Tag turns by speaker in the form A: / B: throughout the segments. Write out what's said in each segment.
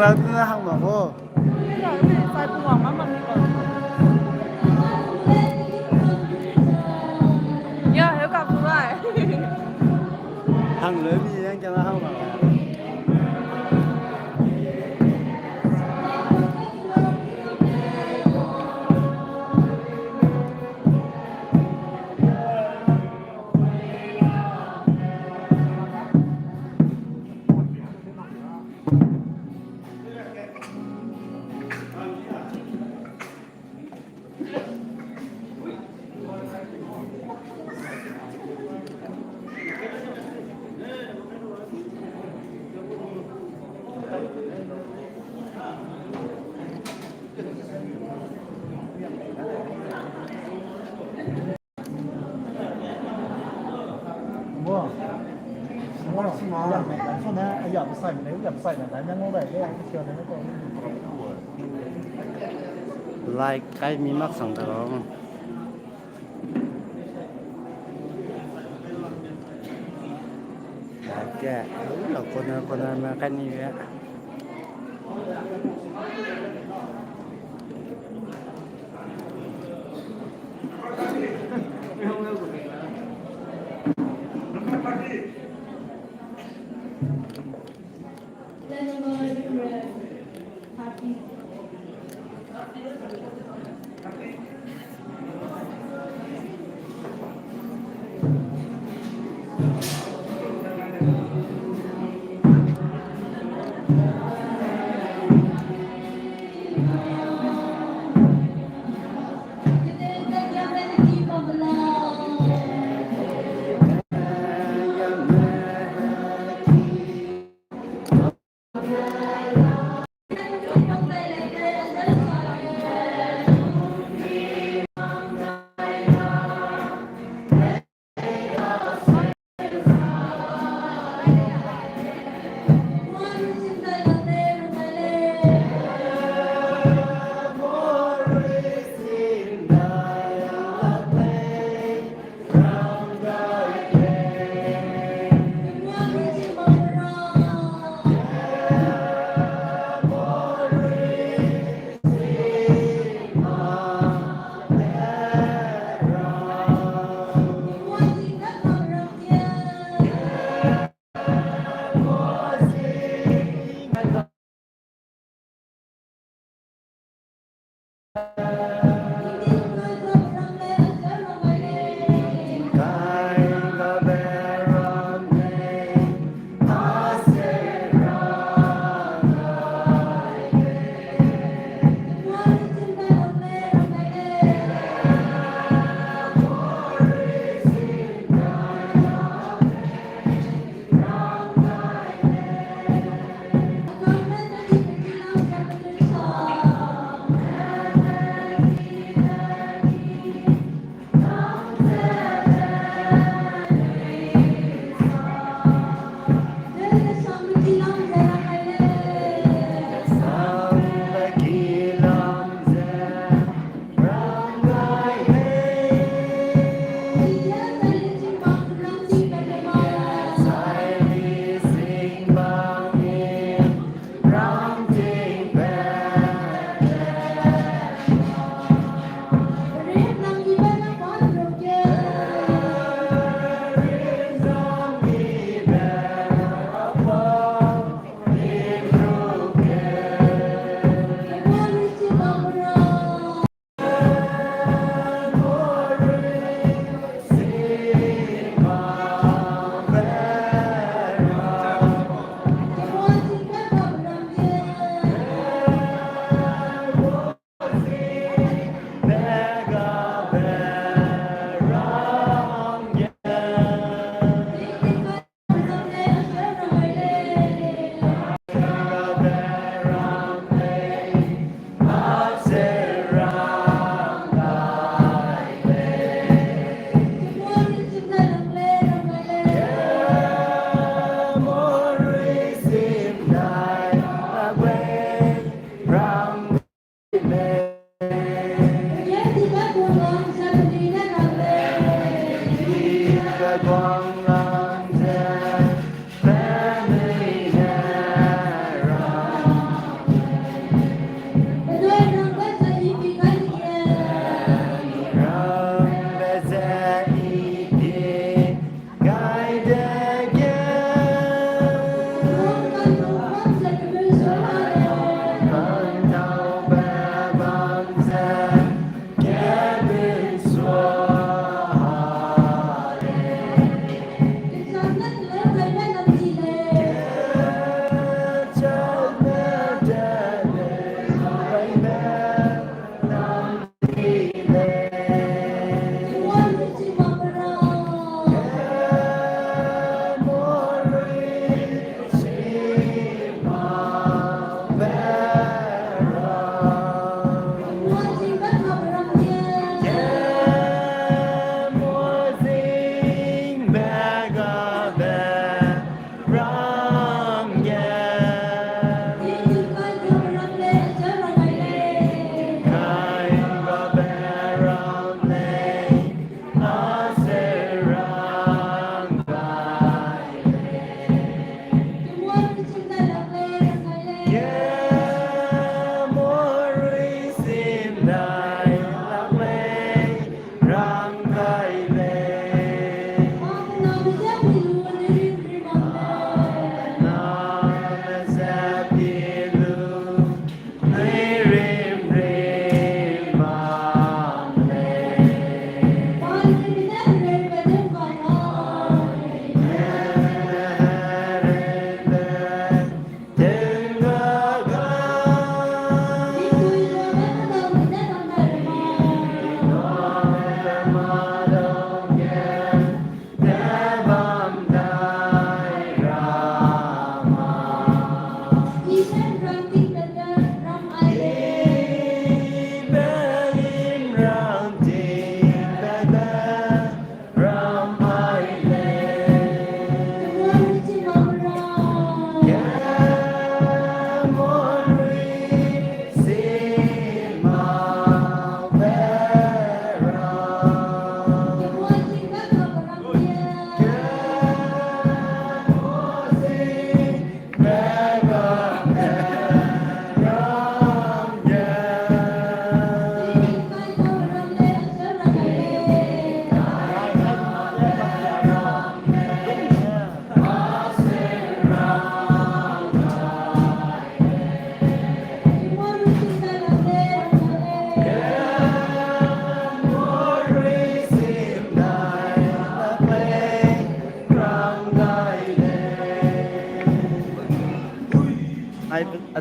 A: nào nó không mà vô
B: sai buồn lắm mà nhớ hiểu gặp rồi
A: hàng lưỡi gì anh cho nó không mà
C: mua xong đó giờ xài mình nếu giờ xài là tại nó ngồi đây cái chiều này nó còn
A: lại cái mi mắt sòng đó dạ đúng là con mà cái gì vậy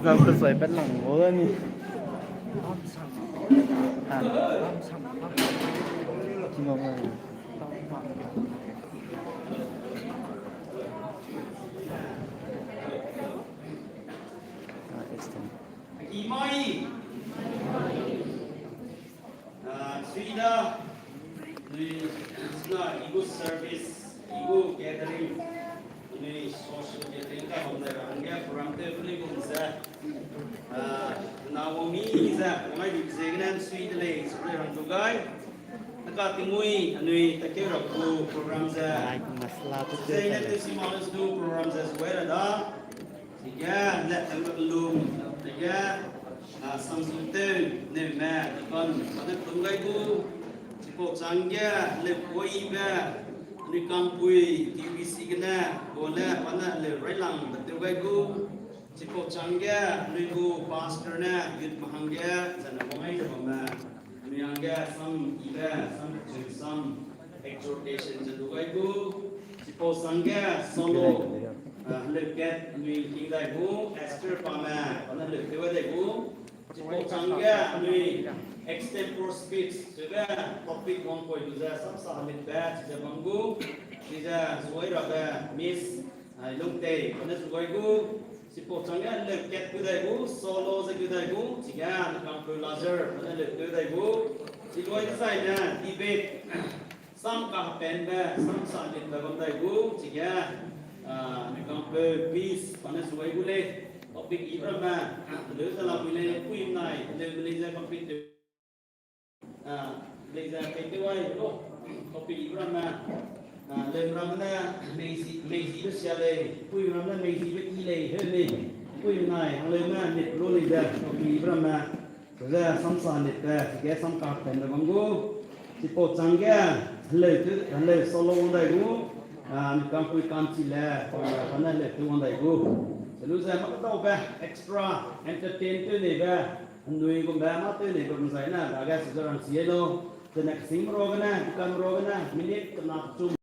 A: อาจารย์คนสวยเป็นหลงโอ้เลยนี่ที่งงเลย
D: Imoi, Swida, Ego service, Ego gathering, social gathering, from the Philippines. Naomi is my executive Swede lakes, from the guy. The Katingui, and we take care of programs. Saying that this models do programs as well. Yeah, let them loom. Yeah, something to no man, the gun, but the Tungabu, the Potsanga, the Poiba, the Kampui, ZBCA, Bola, Pana, the Relang, the Wagu, the Potsanga, the Go, Pastorna, with Mahanga, and the Momaitama, Myanga, some Eva, some Exhortation, the Wagu, the Potsanga, Solo. Look at me, keyibe, Esther, Pame, and then look at the go. Extempore Speech, so that topic 1.2 some solid batch, the Bangu, is a way of the Miss Lungte, and this way go. Suppose look at the go, solo the good go, Tigan, come to Lazar, and then look at the go. It's going to say that debate some pen, some solid the go, Tigan. Example, peace, panas way boleh. Topik Ibrahim, lalu dalam wilayah Kuim naik, lalu Malaysia komputer, Malaysia kedei, topik Ibrahim, lalu mana Malaysia bersialai, Kuim mana Malaysia berilai, hene, Kuim naik, lalu mana net Malaysia topik Ibrahim, sudah samsam net, tiga samkap dan banggu, sipot canggih, lalu solo ondai gu. Kampui Kanchile, mana le tu orang dah go. Selalu saya mak tahu extra entertain tu ni nui ko mak tu ni ko saya na, agak seorang sielo, tenak sim rogana, bukan rogana, minit kena cum.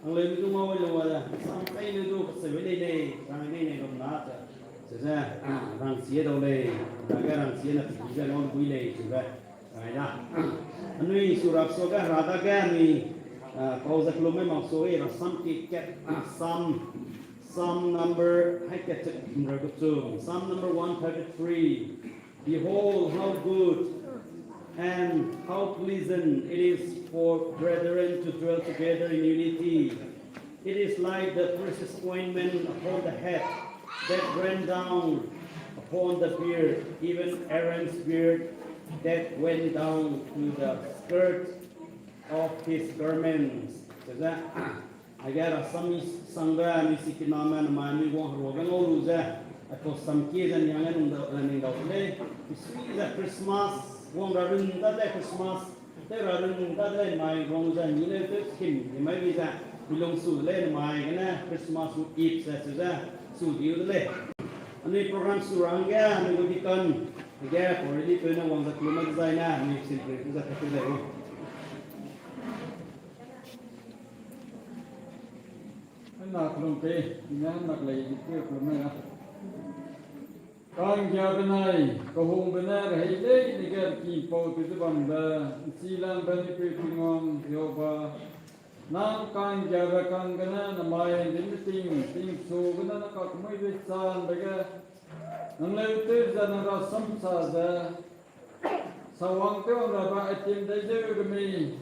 D: Ang lebih tu mau le wala, sampai le tu sebeli le, orang ni ko nak. Saya orang sielo le, agak orang sielo bisa orang bui le juga. Ayah, nui surat soga rada kan ni. Cause the Pame Mausoe or some number I get some number 133. Behold how good and how pleasant it is for brethren to dwell together in unity. It is like the precious ointment upon the head that ran down upon the beard, even Aaron's beard that went down to the skirt of his garments. Jadi, agar asam sangga misi nama mani wong rogan oluza atau samki dan yang lain le. Isi Christmas wong rarun tadi Christmas, rarun tadi mai wong jan ni le tu skim, mai bisa bilong su le mai kena Christmas Eve saja su diu le. Ini program surangga mengudikan agar polisi pernah wong zakluma zaina ni simple tu zakat le.
C: Nak lumpe, ini nak lagi itu lumpe lah. Kang jauh benai, kahung benar, hei ni kan kimpau tu bangda, silang bani pertingong Jehovah. Nang kang jauh kang kena namai ini ting so kena nak kumai besan baga. Nang lewat jangan rasam saja. Sawang tu orang apa atim dah jauh kami.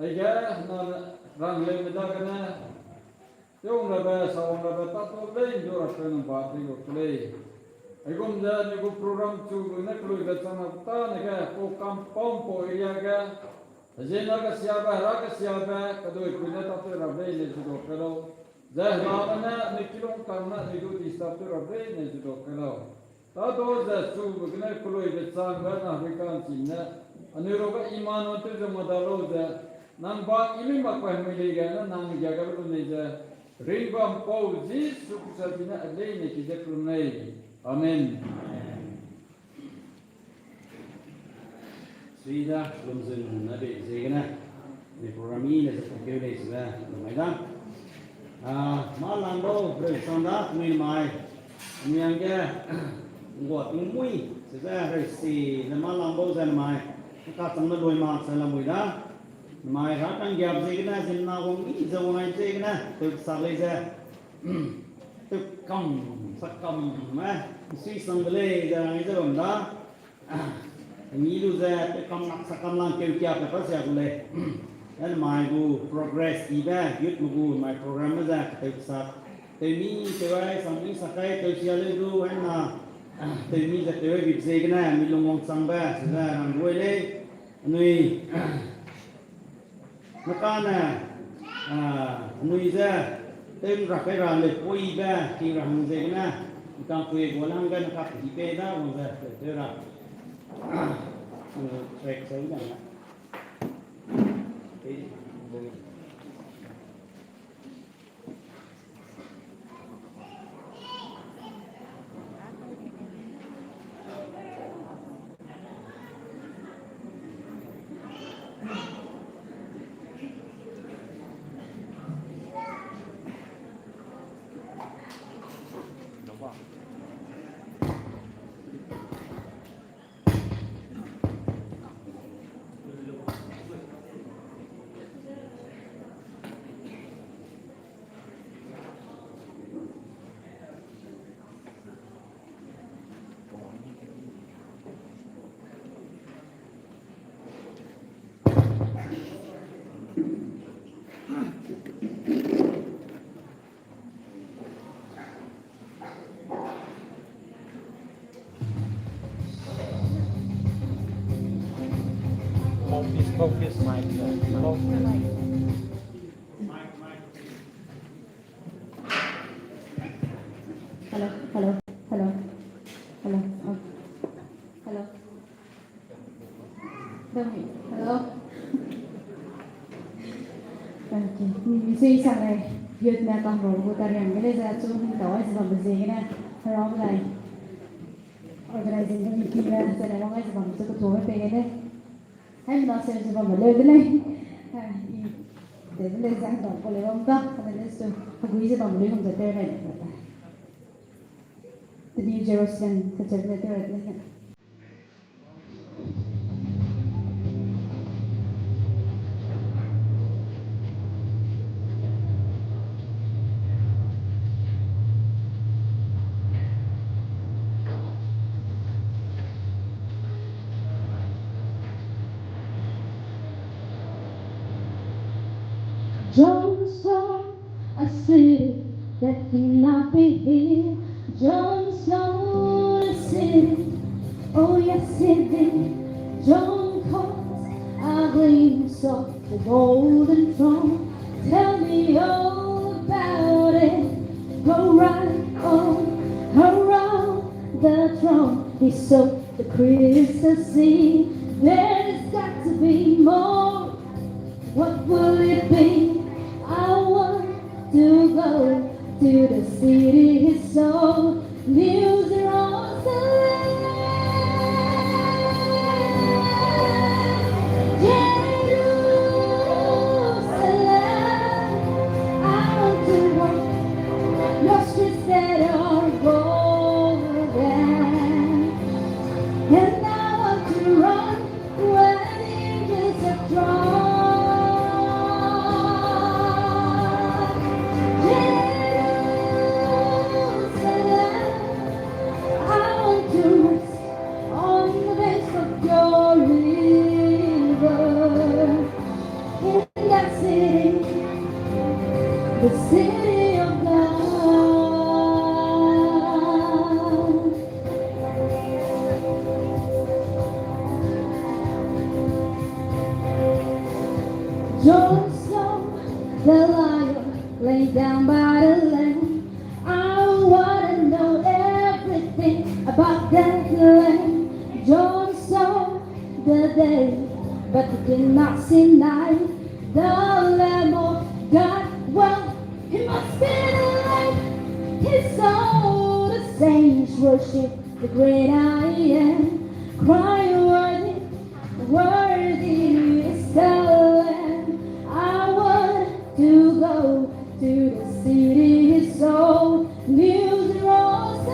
C: Ayah nang rang lewat kena. Yung labe sa labe tato lay jora penang bati ko play. Ay kung dyan yung program tu na kluy ka sana ta naga po kampong po iya ka. Ajena ka siapa ra ka siapa kadoy punya tato rabe ne judo kalo. Dah mana ne kilong karna ne do di tato rabe ne judo kalo. Tato za tu na kluy ka sana na rikan sinna. Aniro ka iman tu jamadalo za nang ba ini makwa miliga na nang jaga lu ne za. Ringbam Paul Jesus sabina alay na kita kulunay. Amen.
D: Swida lumzun nabi zegna ni programi na sa pagkilay sila. Maydan. Malando bro sanda ni mai. Miyangga ngọt ngui sẽ ra rachî là mà làm bao giờ mà các trong nó đôi mà sẽ là mùi đó mà ra đang gặp gì cái này xin nào không nghĩ dầu này gì cái này từ sao lấy ra từ cầm sắc cầm mà suy sang cái này ra cái gì bằng đó nghĩ lu ra từ cầm nặng sắc cầm lang kêu kêu phải có gì cái này nên mà gu progress đi ba yết mà gu mà program ra từ sao từ mi từ ai sang mi sắc cái từ xia lấy gu hay là từ mi ra từ việc gì cái này mi lông sang ba sẽ ra hàng đuôi lên nuôi nó con nè nuôi ra tên ra cái rằng để quay ba khi rằng gì cái này càng quay của lăng gần khắp chỉ kê đó còn ra để ra sạch sống chẳng hạn
A: Focus mic.
E: Hello. Oh. Hello. Hello. Okay. Suy sang này, Việt Nam toàn bộ của ta rằng cái này ra chung không có gì bằng cái gì cái này, rồi này. Organizing cái meeting ra, sẽ là mong ai bằng sự có thú về cái này. Hay mình nói xem gì bằng lời cái này. Để cái này giảng tổng có lời không đó, cái này là không quý gì bằng lời không thể này. The New Jerusalem, the Jerusalem.
F: Johnstone, a city that cannot be hid. Johnstone, a city, oh yes it did. John caught a glimpse of the golden throne. Tell me all about it. Go right on around the throne. He saw the crystal sea. There's got to be more. What will it be? I want to go to the city so New Jerusalem, Jerusalem. I want to walk your streets that are golden, and I want to run where the angels are drawn. The city of God. Jon Snow, the lion, lay down by the land. I wanna know everything about that land. Jon Snow, the day, but he did not see night. The Lamb of God, well, he must be the light. He saw the saints worship the great I am. Cry worthy, worthy is the Lamb. I want to go to the city so New Jerusalem.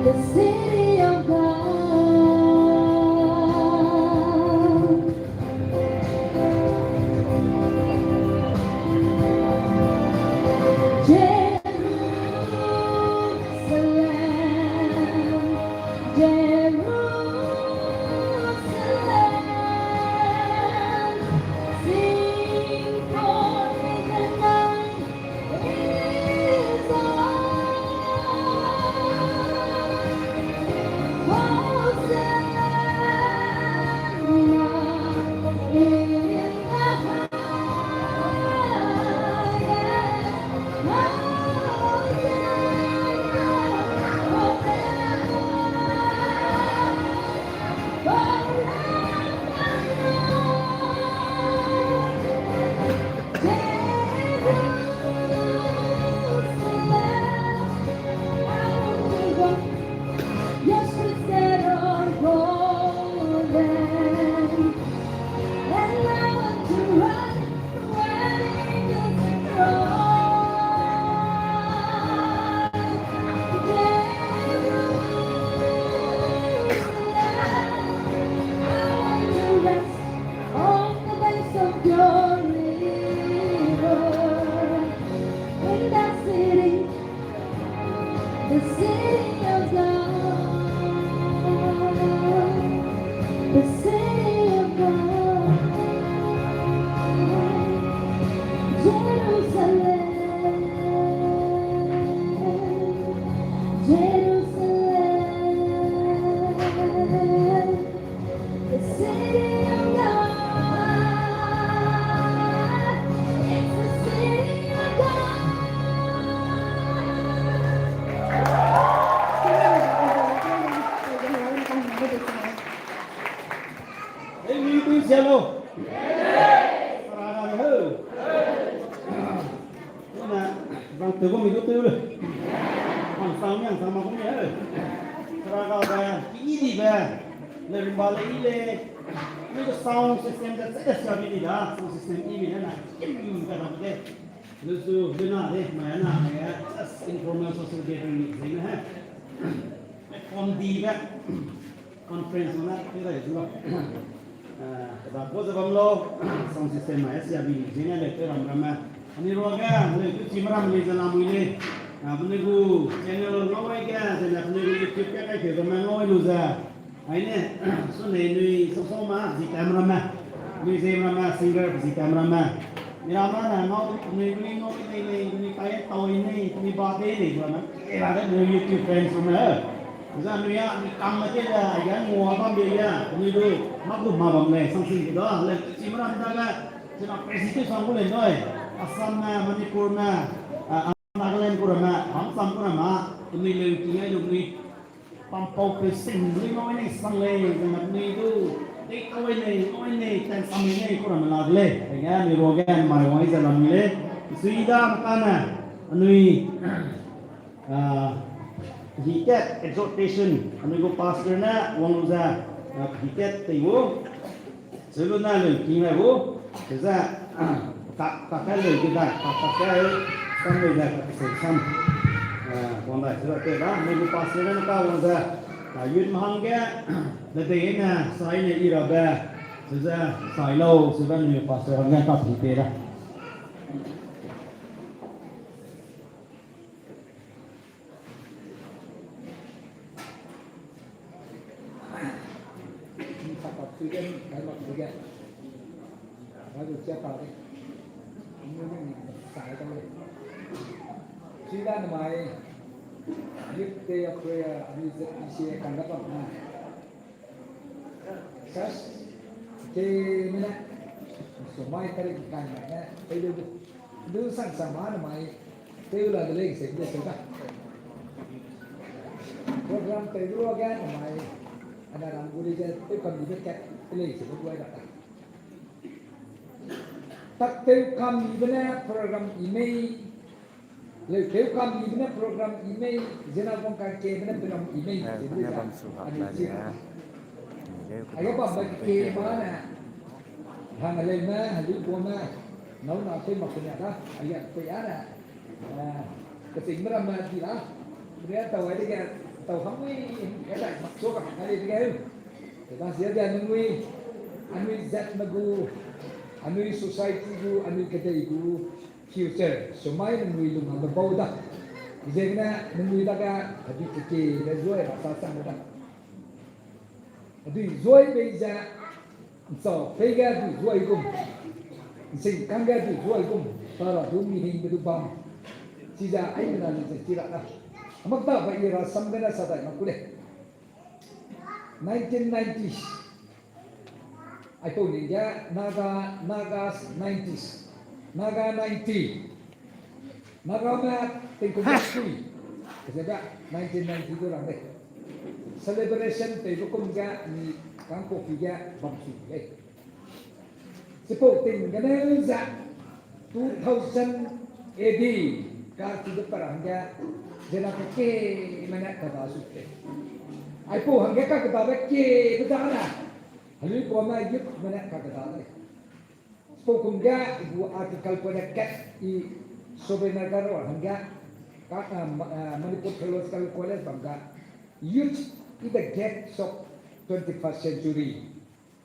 F: the city of God. Yes, we said on golden, and I want to run where angels I want to rest on the banks of your river, in that city, the city of God. The city of God, Jerusalem, Jerusalem, the city of God, it's the city of God.
D: Everything yellow. Vâng, từ con mình có tư rồi. Còn sao nhá, sao mà không nhớ rồi. Ra vào về, cái gì về, lên vào lấy lên. Nó có sound system that sẽ là cái gì đó, sound system gì nữa này, cái làm cái. Lúc xưa bên nào đấy, mà nào cái just informal social gathering gì nữa ha. Con đi vậy, conference nó cái này đúng không? Và có giờ bấm lô, sound system mà sẽ bị gì nữa để tôi làm mà. Ani roga, ni tu cimram ni dalam ini. Benda ku channel ngau ke, jadi benda ku YouTube ke kai ke ngau luza. Ini so ni sama si cameraman. Ni cameraman singer si cameraman. Ni mana ngau ni kai tahu ini ni bawa ini mana. Ada ni YouTube friends mana. Jadi ni ya ni kam aja ya, yang mua apa dia. Ni tu maklum mabang le, sangsi kita. Le cimram jaga, jadi presiden sanggup le noi. Assam na Manipur na Nagaland ko na Assam ko na tumi le tingay lu ni pampaw pe sing ni mo ni sang le na ni du tik away ni tan sam ni ko na lagle kaya ni rogan mai wai sa lam le suida makana anui hiket exhortation anui ko pastor na wanguza hiket tayo selo na le tingay wo kaya kakak le kita kakak sampai dah kakak sam konda sudah kita minggu pasirnya kau wanda yud mahangga detik ini saya ni irabe sudah saya lau sudah minggu pasirnya tak hidup dah
G: Sila na may youth day of prayer ni ZBCA kandapan na. Sas ke mina sumai tarik kan na du sang sama na may tayo la dele se de se ka. Program tayo again na may anaram guri je tayo kam di ket le se ko ai da. Tak tayo kam ibna program email le tayo kam ibna program email jena pong kan ke ibna program email je da. Ayo pa ba ke mana hang le na hali ko na nấu nào thêm một cái đó ayat ko ya na kasi maram na di la dia tahu ada tàu không ấy cái này mặc số cả cái gì cái thì ta sẽ ra ningnui zat magu ningnui society gu ningnui kedei gu future so mai ningnui lung hang bau da giờ na ningnui da ga hadi ke da rồi là sa sang da hadi rồi bây giờ so phải ga hadi rồi gum sinh kan ga hadi rồi gum ta là đúng mi hình bedu bam chỉ ra ai na ni chỉ ra da mặc ta vậy ra sam ga na sa dai makule 1990s I told you, yeah, Naga's 90s. Naga 90. Naga map, think of that free. Kasi ba, 1990 ko lang eh. Celebration, tayo kung ga, ni kang kopi ga, bangsu eh. Sipo, ting ganun sa 2000 AD, kasi parang ga, jena ko ke, mana kabasut eh. Ay po, hanggang kakatawa ke, bata na. Halui koma yuk mana kakatawa. Spokum ga, ibu artikel pada kat I sobenagara hanggang kaka Manipur Theological College bangga youth in the gates of 21st century.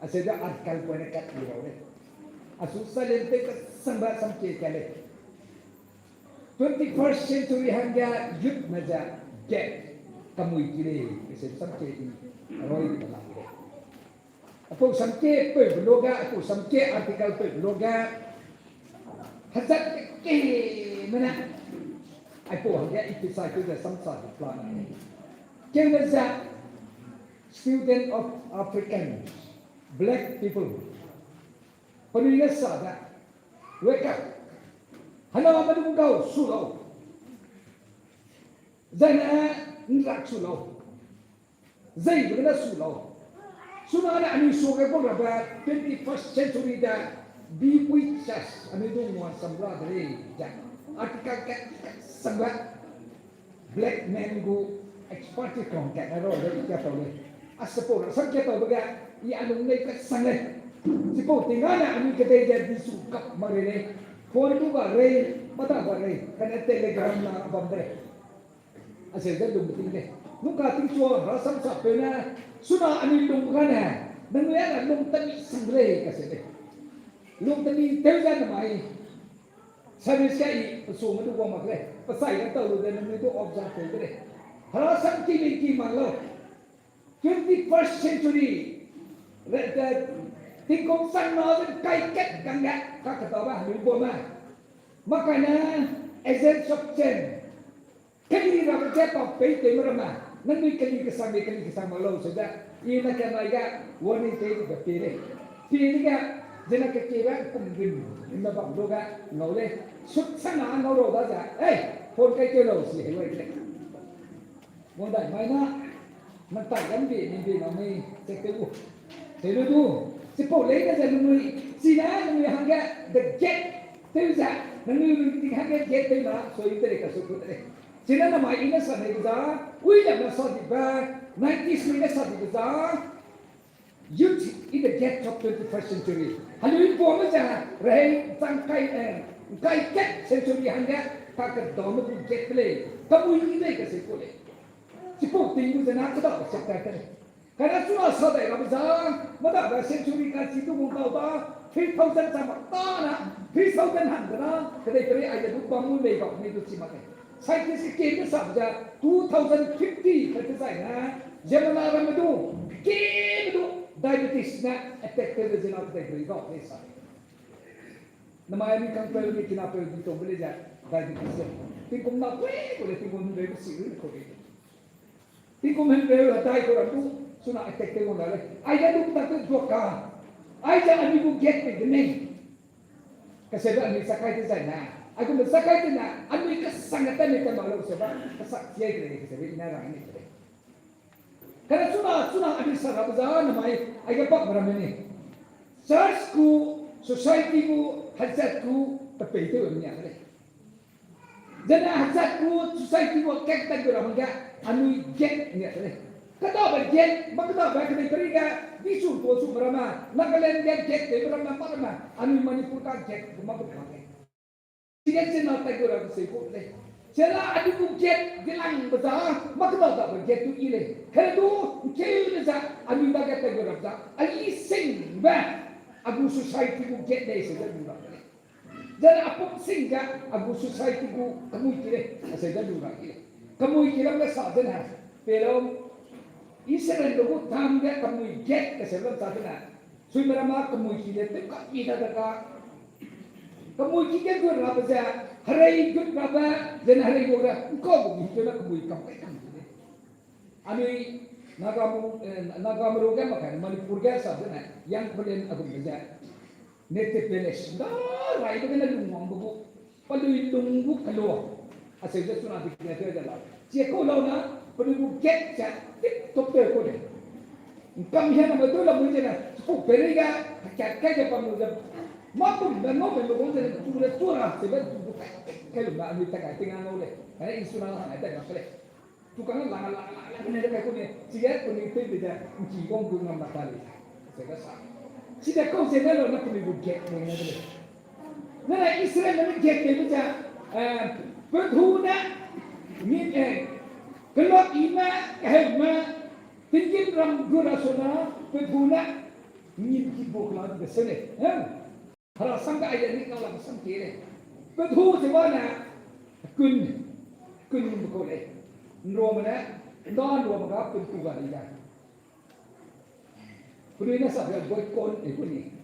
G: Aseda artikel pada kat irawe. Asusa lente ke samba samke kale. 21st century hanggang youth maja get kamui kile kese samke I roi dalam. Aku samke pe bloga, aku samke artikel pe bloga. Hazat ke mana? Aku hanya iktisai tu dah samsa di plan. Kenapa student of African black people penulis sada wake up. Hana madu ngau sulau. Zana ngak sulau. Zai benda sulau. Sunana ani sugai pun rabat 21st century dah be with us. Ani tu muat sambla dari jang. Artikel kat sambla black man go expert kong kat naro dari kita tahu. Asapor sakit tahu baga. Ia anu ni kat sangat. Sipo tinggal ani kedai jadi suka marine. Phone tu bagai mata bagai. Kena telegram na bambre. Asyik dah dum tinggal. Nuka tingsuan rasam sapena. Sudah ani lung kana, ningnui ada lung tani sangre kasih. Lung tani terjadi mai. Saya sekali semua tu gua maklum. Pasai kan tahu dan ningnui tu observe tu. Harasan kini malu. 21st century. Tingkong sang nawan kaiket kangga kata apa lupa mah. Makanya Exhortation. Kini rapat cepat pete merama. Ningnui kali kesama lo sudah. Ina kan naga warning tayo ke pere. Pere ka jena ke kira kumbin. Ina bang doga ngole. Sut sana ngoro da ja. Phone kai ke lo si hewa ke. Mo dai mai na. Man tai gan bi ni bi na mai se ke u. Te lu tu. Si po le ka ja ningnui. Si na ningnui hanga the get. Te ja. Ningnui hanga get te na so ite ka su ku te. Sila na mai ina sa nei da. Ui la sa di ba. 90s ni sa di ba. Youth in the gate of 21st century. Halui po mo ja rei tang kai ket century hanga ka ka do mo get play. Kamu ini ka se ko le. Sipo tingu jana ka da sa ka ka. Kana suna sa dai ra ba mada ba century ka si tu mo ta ba 3000 sa ta na 3000 han na ka dai kare ai du ba mu le ba ni du si ma ka. Scientists ke sa ja 2050 ka sai na jemana ra ma du ke du diabetes na affected the not the great of this. Namaya ni kang pero ni kinapel dito beli ja diabetes. Tingkom na boleh tingkom ni besi ni ko dito. Tingkom hen pero dai ko randu suna affected mo na le. Ay ja du ta ko ka. Ay ja ani ko get me the name. Kasi ba ni sakay sa na. Aku bersakay na ani ka sangatan ni ka malo sa ba. Kasak siya ni kasi inarang ni. Karena sunah ada sarap zaman namai ayah pak berapa ni? Churchku, societyku, hajatku tapi itu yang ni. Jadi hajatku, societyku kek tak berapa enggak anu get ni ada. Kata apa get? Makna apa kena beriga bisu tu berapa? Nagaland get berapa anu Manipur kan get berapa? Tidak jenak tak berapa sebut leh. Sela adiku get dilang baza makna da get tu ile hedu ke za ami baga ta gora za ali sing ba agu society ku get dai se da dura dan apuk sing ga agu society ku kamu kire se da dura ile kamu kire ba sa dan ha pero Israel do tham ga kamu get ka se da sa dan sui marama kamu kire te ka ida da ka kamu kire ko ra ba za Hari good raba, then hari gora, kau begitu nak kebui kampai kan? Ami Naga meruga makan, Manipur gasa sana, yang paling aku baca, native village, dah, rai tu kena lungong buku, palu lunggu keluar, asal je sunat dikira tu adalah, jika kau launa, palu get cak, top kau deh, kami hanya betul lah mungkin lah, sepuluh periga, kakak je pamuda. Maupun dan maupun betul sudah turun sebab kalau nak ambil tak tinggal oleh, kerana insuran lah ada tak boleh. Tukang lang ni ada kau ni, jika kau ni pergi dah cikong kau nak makan, sebab sah. Jika kau sedar nak pergi get ni ada boleh. Nara Israel nak get ni macam berhuna ni kalau ima hema tinggi ram gura sona berhuna ni kibuk lah besar. Kalau sangka ayat ni kau langsung sangkir. Betul sebenarnya kun berkolej. Romana, non Roma kun kuat ini. Perlu sahaja buat kon itu ni.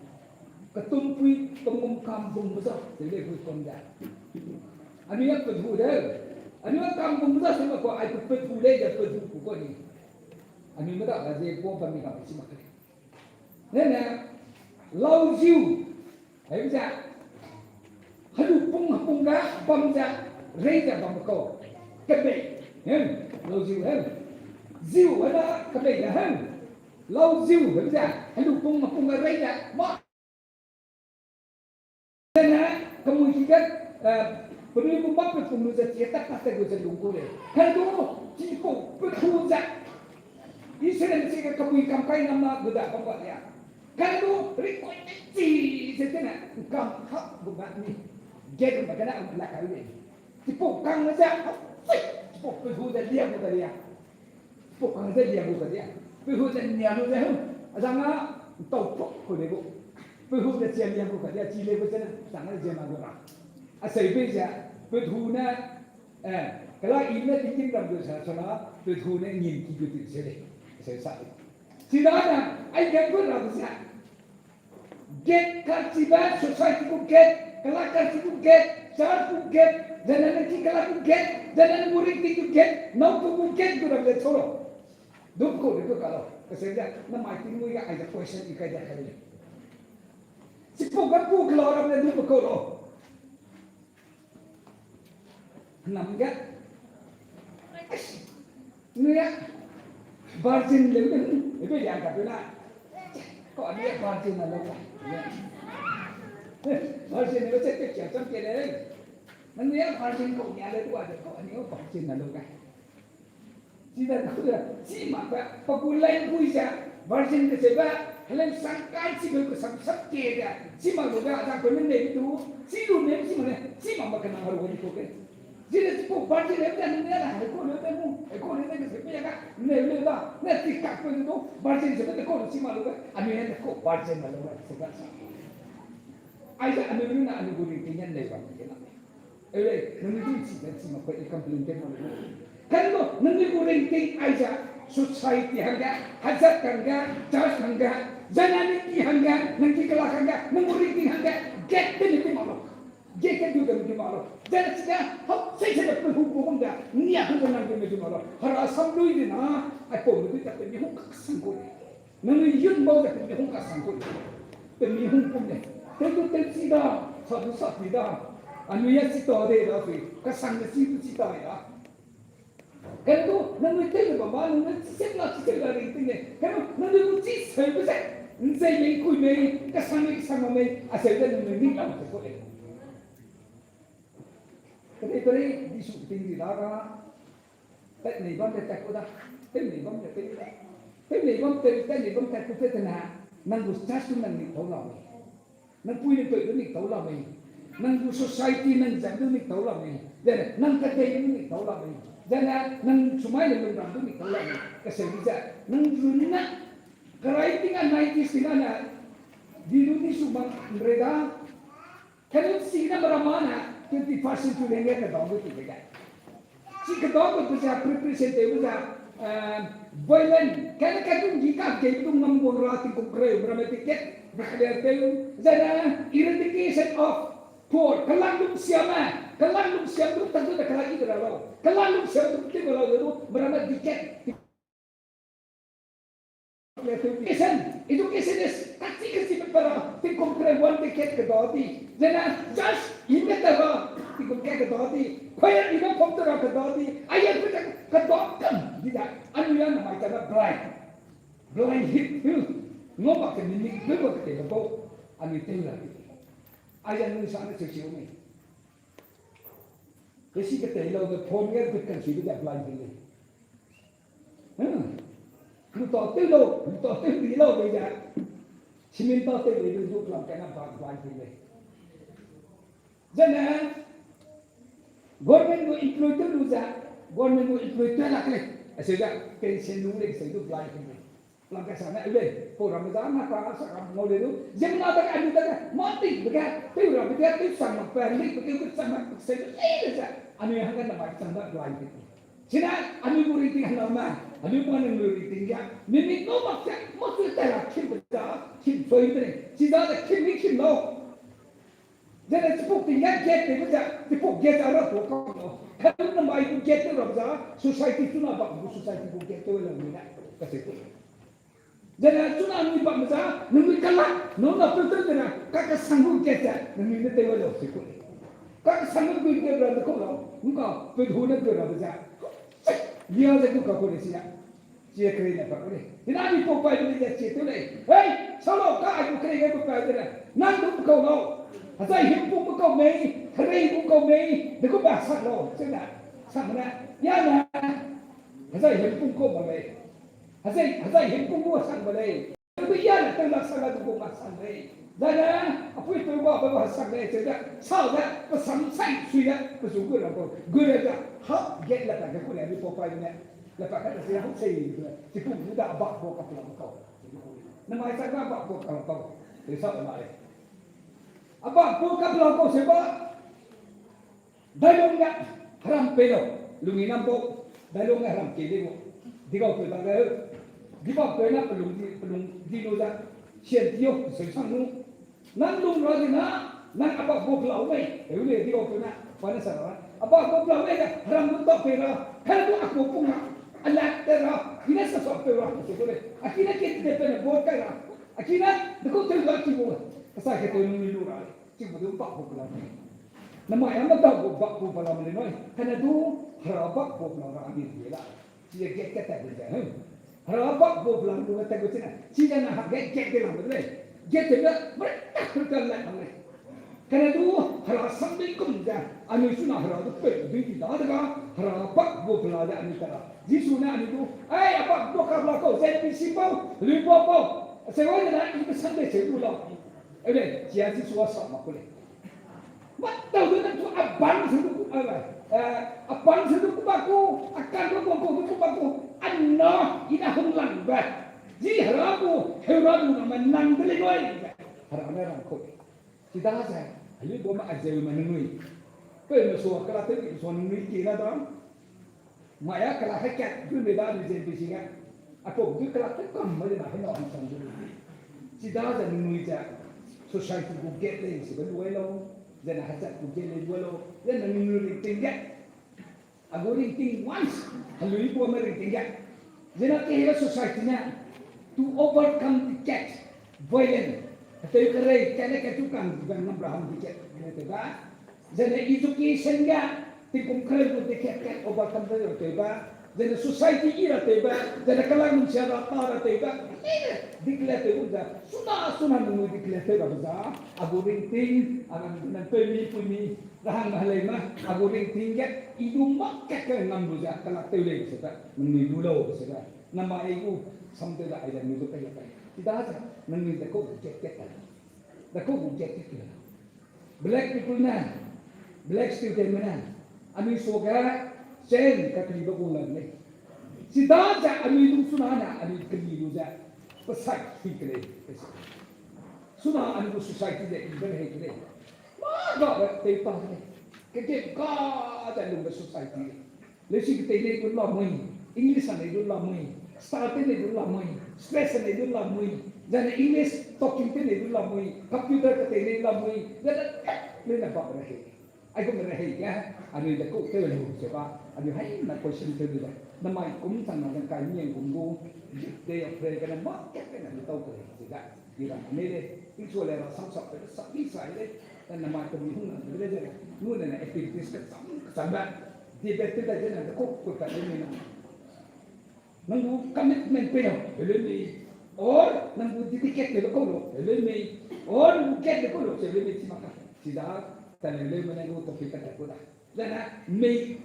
G: Ketumpui tengum kampung besar, jadi buat kon dah. Anu yang betul dah. Anu yang kampung besar semua kau ayat betul dah betul bukan ni. Anu mereka jadi buat kami kami semua. Nena, lau jiu. Thấy chưa? Hadu pung ga bom ra rây ra bom ko. Kedei, lâu diu diu ở đó kedei là lâu diu thấy chưa? Hadu pung ga rây ra. Nên là kamu juga perlu membaca penulis cetak kata gua dulu deh. Kalau cipu betul tak. Israel sih kamu kampai nama gua apa ya? Kalau rekomendasi setengah kam hak bukan ni, jadi macam mana nak kau ni? Cipu kang saja, cipu perhujan dia bukan dia, cipu kang saja dia bukan dia, perhujan dia tu dah, jangan tahu kau ni bu, perhujan dia bukan dia, cile bukan jangan jangan orang. Asal beja perhujan, kalau ini tinggi dalam dosa, perhujan ni kita tidak selesai. Tidak ada, ayat pun rakyat. Get kalsibat society ku get, kelakar ku get, church ku get, jangan nanti kelak ku get, jangan murid ku get, nau ku get tu dah betul. Dukku itu kalau kesenja, nama itu ni ada question ikai dah kali. Siapa ku keluar dari dukku kalau, nampak? Ni ya, virgin level itu yang kata nak. Kau dia virgin level. Virgin itu saya kecil macam kedei. Mana virgin kau ni ada tu ada kau ni virgin level kan. Tidak tahu dah. Si mak pakulai puisa virgin tu sebab helen sangkai si kau sab keda. Si mak juga ada kau ni itu. Si lu ni si mana? Si mak kena haru ni kau kan. Jadi tu virgin level ni ada. Kau ni tu, kau ni tu sebab kan. Level dah. Nanti kau tu virgin sebab kau si mak juga. Ami ni kau virgin level sebab. Ayah anu ni nak anu gurih kenyan lepas ni. Nanti tu si mak kau ikan pelintir mana. Kalau nanti gurih keng ayah society hangga, hajat hangga, church hangga, jangan hangga, nanti kelak hangga, mengurih keng hangga, get ni malu. Get juga ni malu. Jangan sekarang, saya sudah berhubung dah. Ni aku nak ni malu. Harasam dulu ni na, aku mesti tak pergi hong kasangkut. Nanti yun mau tak pergi hong kasangkut. Pergi hong pun ni. Tentu tidak, satu tidak. Anu yang situ ada dah tu, kasang situ situ ada. Kalau nanti kita bawa nanti sebelah dari itu ni, kalau nanti uji saya besar, saya yang kui ni, kasang ni, asal dia nanti ni lama sekali. Tapi di syuting di Naga, tak ni bang tak kuda, tak ni bang tak kuda, tak ni bang tak kuda tenang, nanti charge tu nanti tahu lah. Nanti punya tu ni tahu lah ni. nang society nang jam ni tau la ni then nang kedei ni tau la ni then nang sumai nang ram ni tau la ni kasi bisa nang runa writing a 90s na di ni sumang mereka kalau sina beramana 21st century ni ke dong tu juga si ke dong tu bisa represent bisa violent kalau kadung jika gitu ngambon rati konkret berapa tiket declare tu jadi eradication of poor kalang siapa tu tentu dah kalang itu dah kalang siapa tu kita kalau berapa tiket education is kasi para ti compare one ticket ke doti jadi just ingat apa ti compare ke doti kaya ina pomtera ke doti ayat kita ke dokan tidak anu yang namanya blind hit ngobak ke mini bego ke bego anu itu lah ayat nu sana sesiu ni kasi kita ilo the phone ke kan sih dia blind ini lu tahu tu di lo beja, simen tahu tu di lu kelam kena bang ini. Jadi, government go include tu lu jah, government go include tu lah kle. Asyik pension lu leh, saya tu bang ini. Kelam kesana, ile, orang Ramadan apa sekarang mau dulu, jangan ada anu dah, mati, betul? Tu orang dia tu sama perlik, betul sama saya tu anu yang kan nama sama bang ini. Sina anu muriting halama, anu mana muriting ya? Mimi no maksa, maksa terang kim berda, kim pheu ni. Sida ada kim ni kim lo. Jadi sepuk tinggal get ni berda, sepuk get arah tu kau. Kalau nama itu get tu berda, society tu nak buat society tu get tu lah ni nak kasih tu. Jadi tu nak ni buat berda, nunggu kalah, nona filter tu nak, kakak sanggup get tak, nunggu ni tu lah sikut. Kakak sanggup get berda kau lah, engkau perlu nak berda. Dia ada tu kau boleh siap, siap kerja apa boleh. Tidak ada popai boleh jadi siap tu leh. Hey, solo kau aku kerja popai tu leh. Nang tu kau lo, asal hidup kau mei, kerja kau mei, dekat bahasa lo, sudah, sama ya na. Asal hidup kau boleh, asal hidup kau sang boleh. Tapi ya, terlalu sangat tu kau sang boleh. Jadi, apa itu bahasa leh? Sudah, sahaja pesan saya sudah bersyukur aku. Guru dah. Hak get lah tak aku ni popai ni. Lepas kata saya hak saya itu. Siapa muda abak kau kapal kau. Nama saya abak kau kapal kau. Risau nak leh. Abak kau kapal kau sebab dalung nak haram pelo. Lungi nampak dalung nak haram kedei mo. Dikau tu tak ada. Dikau tu nak pelung dino dah. Sian tiup sesang nu. Nang lung lagi nang abak kau pelau ni. Boleh dikau tu nak. Mana salah? Apa kau pelau ni dah haram untuk pera. Kalau aku pun alat terah. Ini sesuatu pera aku boleh. Akhirnya kita pernah buat kaya. Akhirnya dekau tu lagi buat. Pasal kita ni lura. Cuma tu bak kau pelau ni. Nama yang betul bak kau pelau ni noi. Karena tu harabak kau pelau ambil dia lah. Dia get kata dia. Harabak kau pelau tu kata kau cina. Cina nak get dia lah betul. Get dia mereka terkelat ambil. Karena tu harap sambil kumja, anu suna harap tu pergi tidak ada harap bak bo pelada anu cara. Jisuna anu tu, apa bo kabla kau ZBCA lupa apa. Sekarang ni kita sambil cekul lah. Jadi suasa makule. Mak tahu tu abang sedu abang sedu baku akan tu baku anna ina hunlang bat. Ji harapu herapu nama nang beli loi. Harap merang kau. Kita aja. Ini buat mak ajar ningnui. Kau masuk kalau tu masuk ningnui kira dah. Maya kalau hakikat tu beda di ZBCA. Aku tu kalau tu kan macam mana nak macam tu. Kita aja ningnui je. Society ku get leh sebab dua lo. Jangan hajat ku get leh dua lo. Jangan ningnui tinggal. Aku tinggal once. Kalau ibu ambil tinggal. Jangan kira society nya to overcome the cat violent. Tapi kerja kerja tukang bukan nambrahan dikit, gitu kan? Jadi education ga, tipung kerja tu dikit overcome tu, gitu kan? Jadi society ira tu, jadi kalau manusia rata tu, diklat tu dah, sunnah nunggu diklat tu dah. Aku rinting, akan nanti puni, rahang halai mah, aku rinting ga, itu makat ke ngambil dah, kalau tu leh, sebab nunggu dulu, sebab nama ibu sampai dah ada nunggu kaya. Tidak ada, nangis dah kau bujet kan, dah kau bujet itu. black people na, black student na, ami soga sen kakli bagulan ni. Si daja ami tung sunana ami kali luza, pasai fikre. Suna ami tu society de iban hai kre. Maga te pa ni. Keke ka ada lumba society. Lesi kita ini tu lamui, English ane tu lamui, starting ane tu lamui, stress ane tu lamui. Jadi English talking tu ane tu lamui, computer kita ane lamui. Jadi ni nak apa rahi? Aku merahi ya. Anu dah kau tu lu siapa? Anu hai nak question tu dah. Nama kum sana dan kami yang kumbu, dia pray kena mak kena tahu tu. Tidak, tidak. Ni deh, itu oleh rasa sampai sapi saya dan nama kebihungan. Jadi nu na activities kesambak. Di betul dah jangan ada kok tak ini nak. Nanggu commitment penuh, belum or nanggu tiket le kau belum or buket le kau belum siapa siapa tak belum nanggu topik kata kau dah. Lana me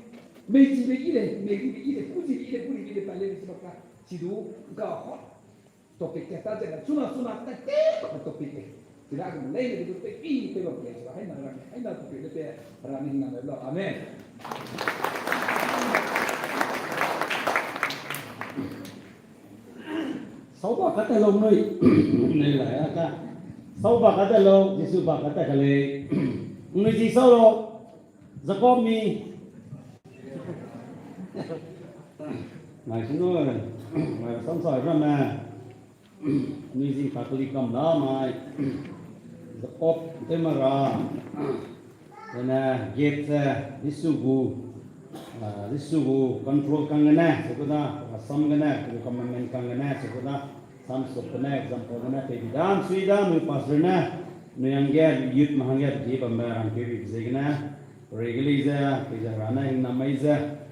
G: cibe ile puji paling siapa sidu kau topik kata jangan suna tak topik tidak akan lain itu tapi belum biasa. Hai nak topik itu ramai nama Allah. Amin.
D: Sáu bà cắt lông nuôi này lại à sáu bà cắt lông chỉ sư bà cắt cái này nuôi gì sáu lông giờ có mi này chúng tôi này sống sỏi ra mà nuôi gì phải tôi đi cầm đó mà giờ có thế mà ra nên là ghét đi sugu control kangana sekolah asam kangana commandment kangana sekolah sam sokana example kangana kebidan suida nu pasrena nu yangya youth mahangya di pembayaran kebi zegna reguliza kejarana yang namaiza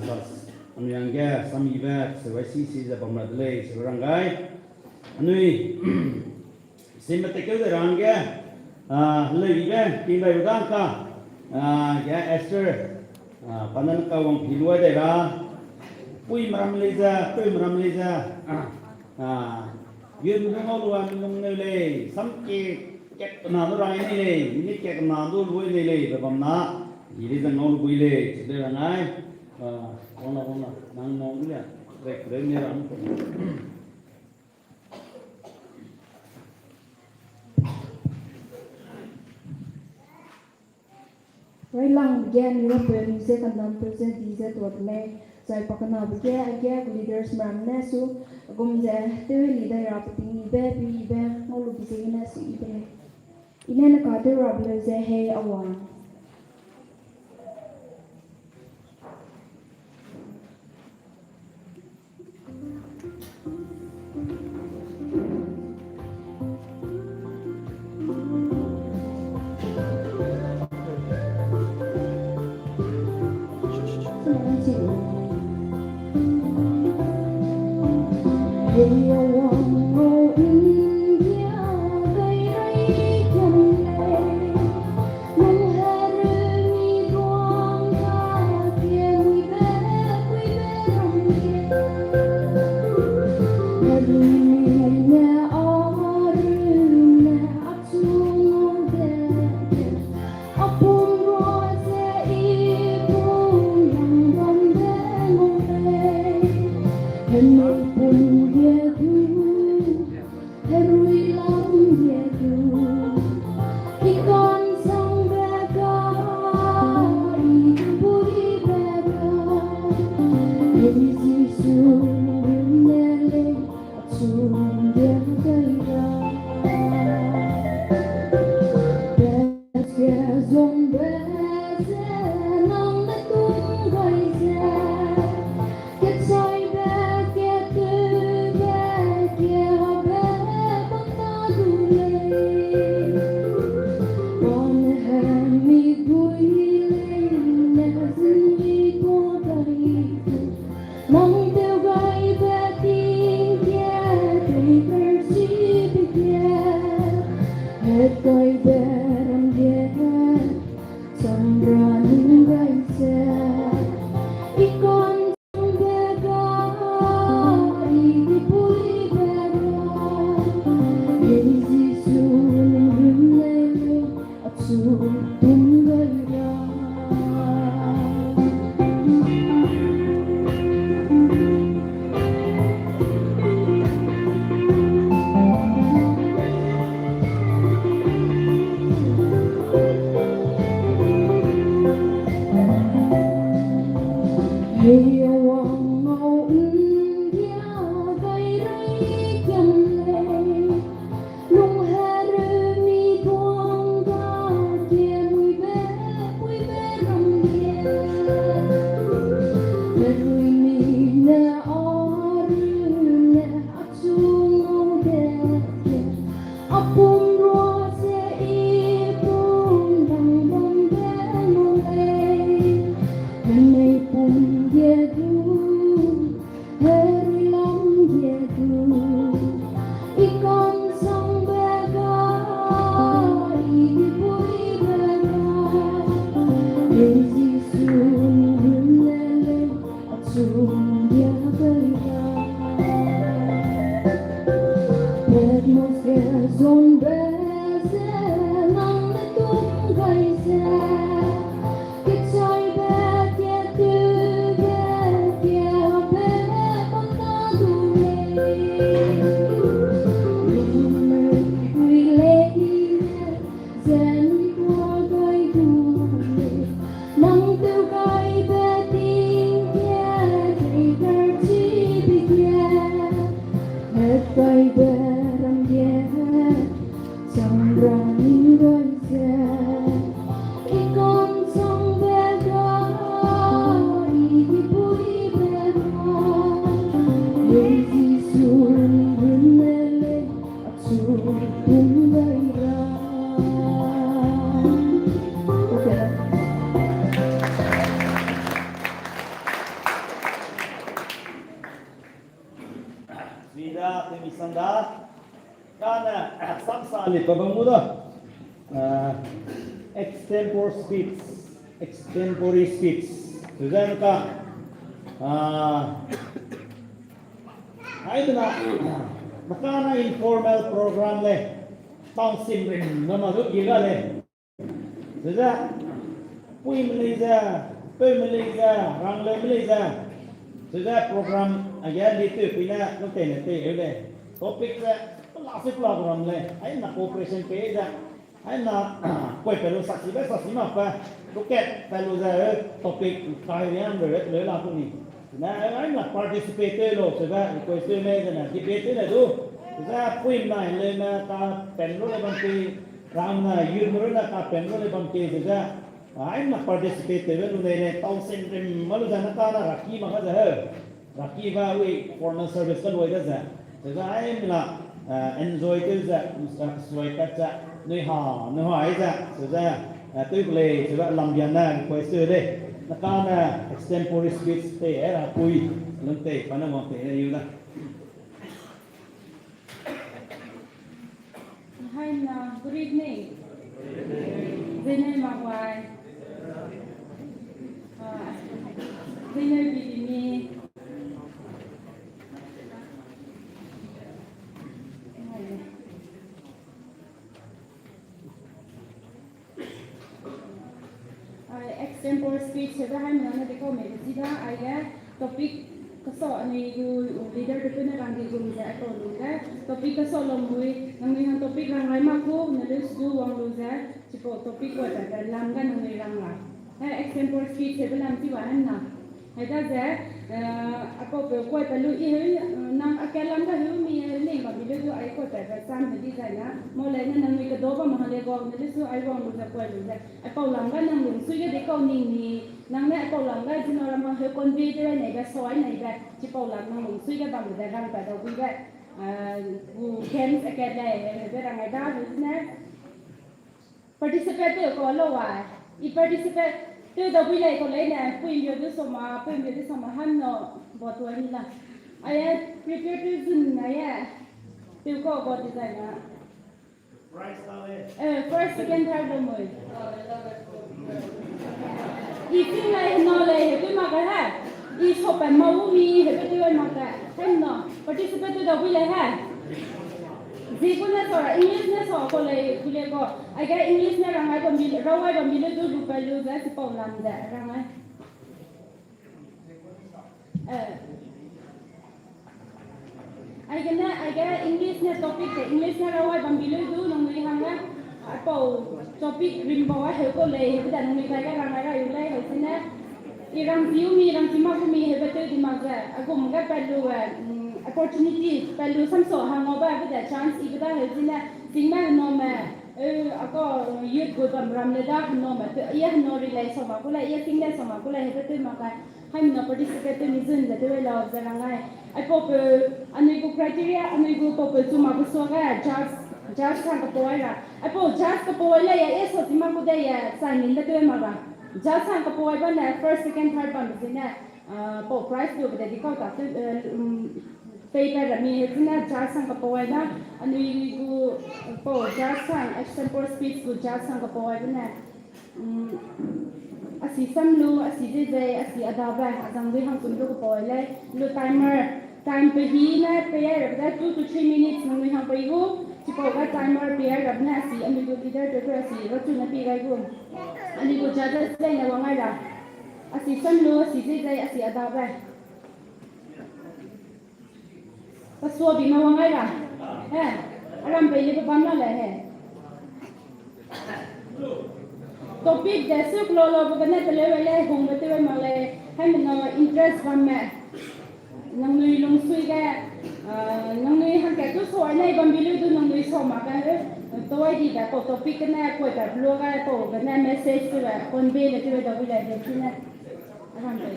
D: sas nu yangya samiba sewasi siza pemradle serangai anui simetekeu derangya lebiba timbai udangka ya Esther panan kawang hilua dera pui maram leza yun ngau luan nung nele samke kek na do rai ni le ni kek na do luai ni le babam na ini jang ngau lui le sedera ngai ona nang nong ni rek ni ram
F: Right lang again, you know, music and non-present diesel to play. So I pakana again, leaders man nesu, gumze, te leader rapating ibe, all of the nesu ibe. In a carter rabler ze hey awan. Mong tiêu gai
D: Extempore speech, extempore speech. Sudah ka, ay na, makana informal program le, tang sim rin, nama tu gila le. Sudah, pui Malaysia, rang le Malaysia. Sudah program aja itu pina tu tenete le. Topik le, pelasih program le, ay na cooperation page. Ai na quay phải luôn sạch gì mà phải lúc kẹt phải luôn ra topic cái này em rồi lấy làm cái gì nè ai là participator rồi sẽ ra quay chơi này là debate này đủ ra quên này lên ta pen rồi bằng cái ram nàyยืนrồi là ta pen rồi bằng cái sẽ ra ai là participator rồi này tao xem trên mà lúc ra ta là rachî mà cái gì rachî vào cái foreign service cái loại đó sẽ ra ai là enjoy cái gì xoay cái nơi họ ấy ra sự ra tôi lệ sự làm việc này quay xưa đây là con extempore speech thế là cùi lần tệ phải nó mong thế là yêu đó
F: Hi, good evening. Zeme magwai. Zeme bidimi. Extempore speech है तो हम लोगों ने देखो मेरे सीधा आया topic कसो नहीं जो लीडर तो ने रंगी गुम जाए तो लोग है टॉपिक कसो लंबुई हमें हम टॉपिक रंगाई माको नलेस जो वांग लोग जाए चिपो टॉपिक को जाता लंगा नंगे रंगा है extempore speech है तो लंबी वाहन ना है तो जाए आपको कोई पहलू ये ना अकेला का है मी नहीं मम्मी लोग आई को जाता साम है जाए ना मोले ना नंगे का दो बार महले को नलेस जो आई वांग लोग जाए कोई लोग जाए आपको लंगा नंगे सुई के देखो नहीं nang ne ko lang ga jino ram he kon vi de nei ga soi nei ga chi po lang nang mung sui ga bang de rang ba do vi ga bu ken se ke le de rang ga da ne participate ko lo wa I participate to the vi le ko le ne pu yo de so ma han no bo to ni la I prepare to zun na ya to ko bo de da na first second third lo moi If you know the Naga, if hope and Maui have to do another, and no, participate to the will have. Zikunas or Englishness or Kulego. I get English and I can be Roy and Miller to value that's Poland there. I get English topic, English and Roy and Miller do, and we have topic rimbo he ko le he dan mi ka ga ra yu le he sine irang view mi rang ti ma ko mi he bete di ma ga agum ga pelu opportunity pelu sam so ha ngo ba ga chance I ga he sine sing ma no ma ako yut go bam ram le da no ma ye no ri le so ma ko le ye sing le so ma ko le he bete ma ka ham no participate ni zun da de la ga ra ngai I pop anu go criteria anu go pop tu ma ko so ga Just sang kapoira. Apo just kapoira ya eso tima ko de ya sign in the to maga. Just sang kapoira na first second third one sina po price do de ko ta paper mi sina just sang kapoira ani go po just sang extempore speech go just sang kapoira na asi samlu asi je asi adaba azang dui hang sum ko poi le lu timer time pe hi na pair da 2 to 3 minutes nang hang pai hu chi ko ga timer pair rab na asi ami do leader to asi ro chu na pi gai hu ani ko ja da le na wa ngai la asi samlu asi je asi adaba paswa bi ma wa ngai la he alam pe le ba na le he topic desuk lo bana tele wele hong bete we male hai no interest from me nangnui long sui ga nangnui han ka tu so nei bam bilu tu nangnui so ma ga to ai di da topic na ko ta blog ga to bana message tu la kon be le tu da bi la de china aram pe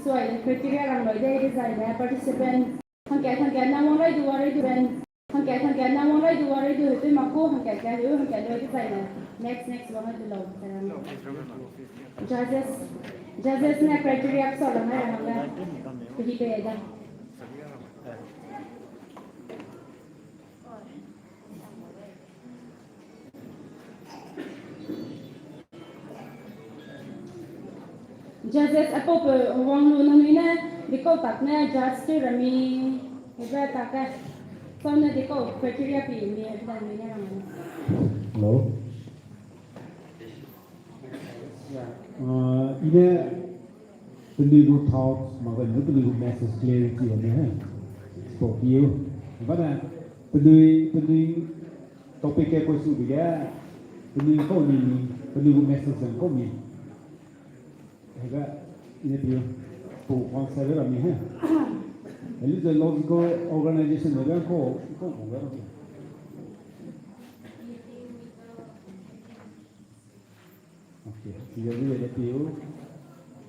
F: Soy criteria lang loy day design participant hangke na wang rai du ben hangke na wang rai du tu maku hangke loy design next wang du lo judges na criteria so lang hai hanga keyibe da judges apo pe wang lu nang ina diko tak na judge tu rami eba tak ka so na diko criteria pi mi dan mi na
H: hello ine pendidu thoughts magan pendidu message clarity on hai for you bana pendidu topik ke ko su dia pendidu ko ni pendidu message ko ni Hega ini dia tu konsep kami है Ini the logical organization dengan ko bukan Okay jadi ada PO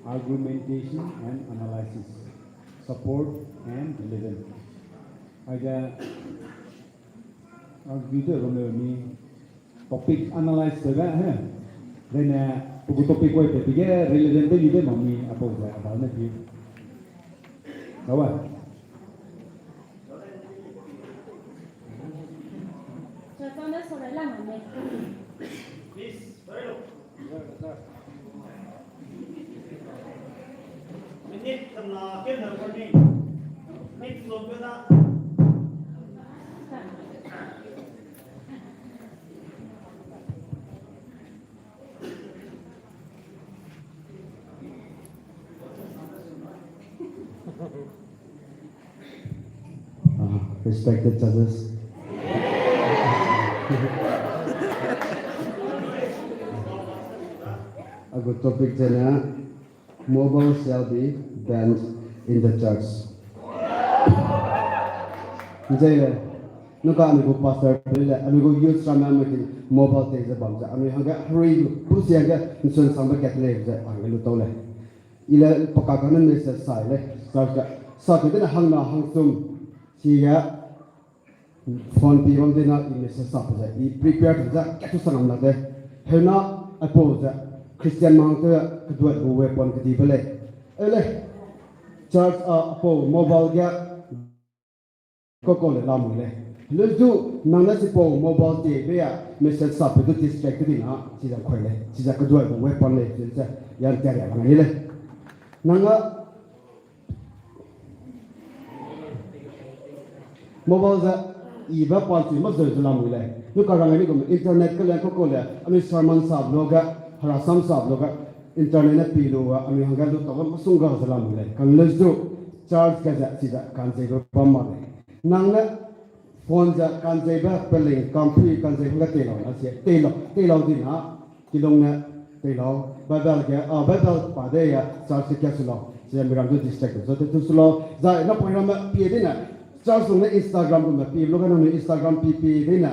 H: argumentation and analysis support and relevance ada argument kalau ni topik analyze juga है dan Buku topik kau itu, dia relevant juga mami apa buat apa nanti. Kawan.
F: Contohnya soal lama ni.
D: Please, sorry. Minit tengah kena warning. Minit sebelum kena.
H: Respected judges.
I: A good topic jana mobile shall be banned in the church. Jaya nuka amigo pastor bile amigo youth sama makin mobile te zabam ja ami hanga hurry pusi hanga insun samba katle ja angelu tole ila pakakana message sai le sa ke na hangna hangsum siya phone pi bang dena message sa ja I prepare ja katu sanam na de hena apo ja Christian mang te kedua go weapon ke dibele ele church apo mobile ga ko le lamu le le du nang na sipo mobile te be ya message sa pe tu distract din ha si ja khoi le si ja kedua go weapon le si ja yan ta ya ni le nanga mobile za iba palti ma zo lamu le nu ka rang ni ko internet ka le ko le ami sermon sa bloga harasam sa bloga internet na pilo ami hanga lu to ma sunga za lamu le kan le du charge ka ja si ja kan se go pamma le nang na phone ja kan se ba peling company kan se hanga te lo na se te lo din ha kilong na te lo badal ke badal pa de ya charge ke su lo se mi ram du distract so te tu su lo za na point ma pi de na charge na Instagram ko ma pi lo kan na Instagram pi de na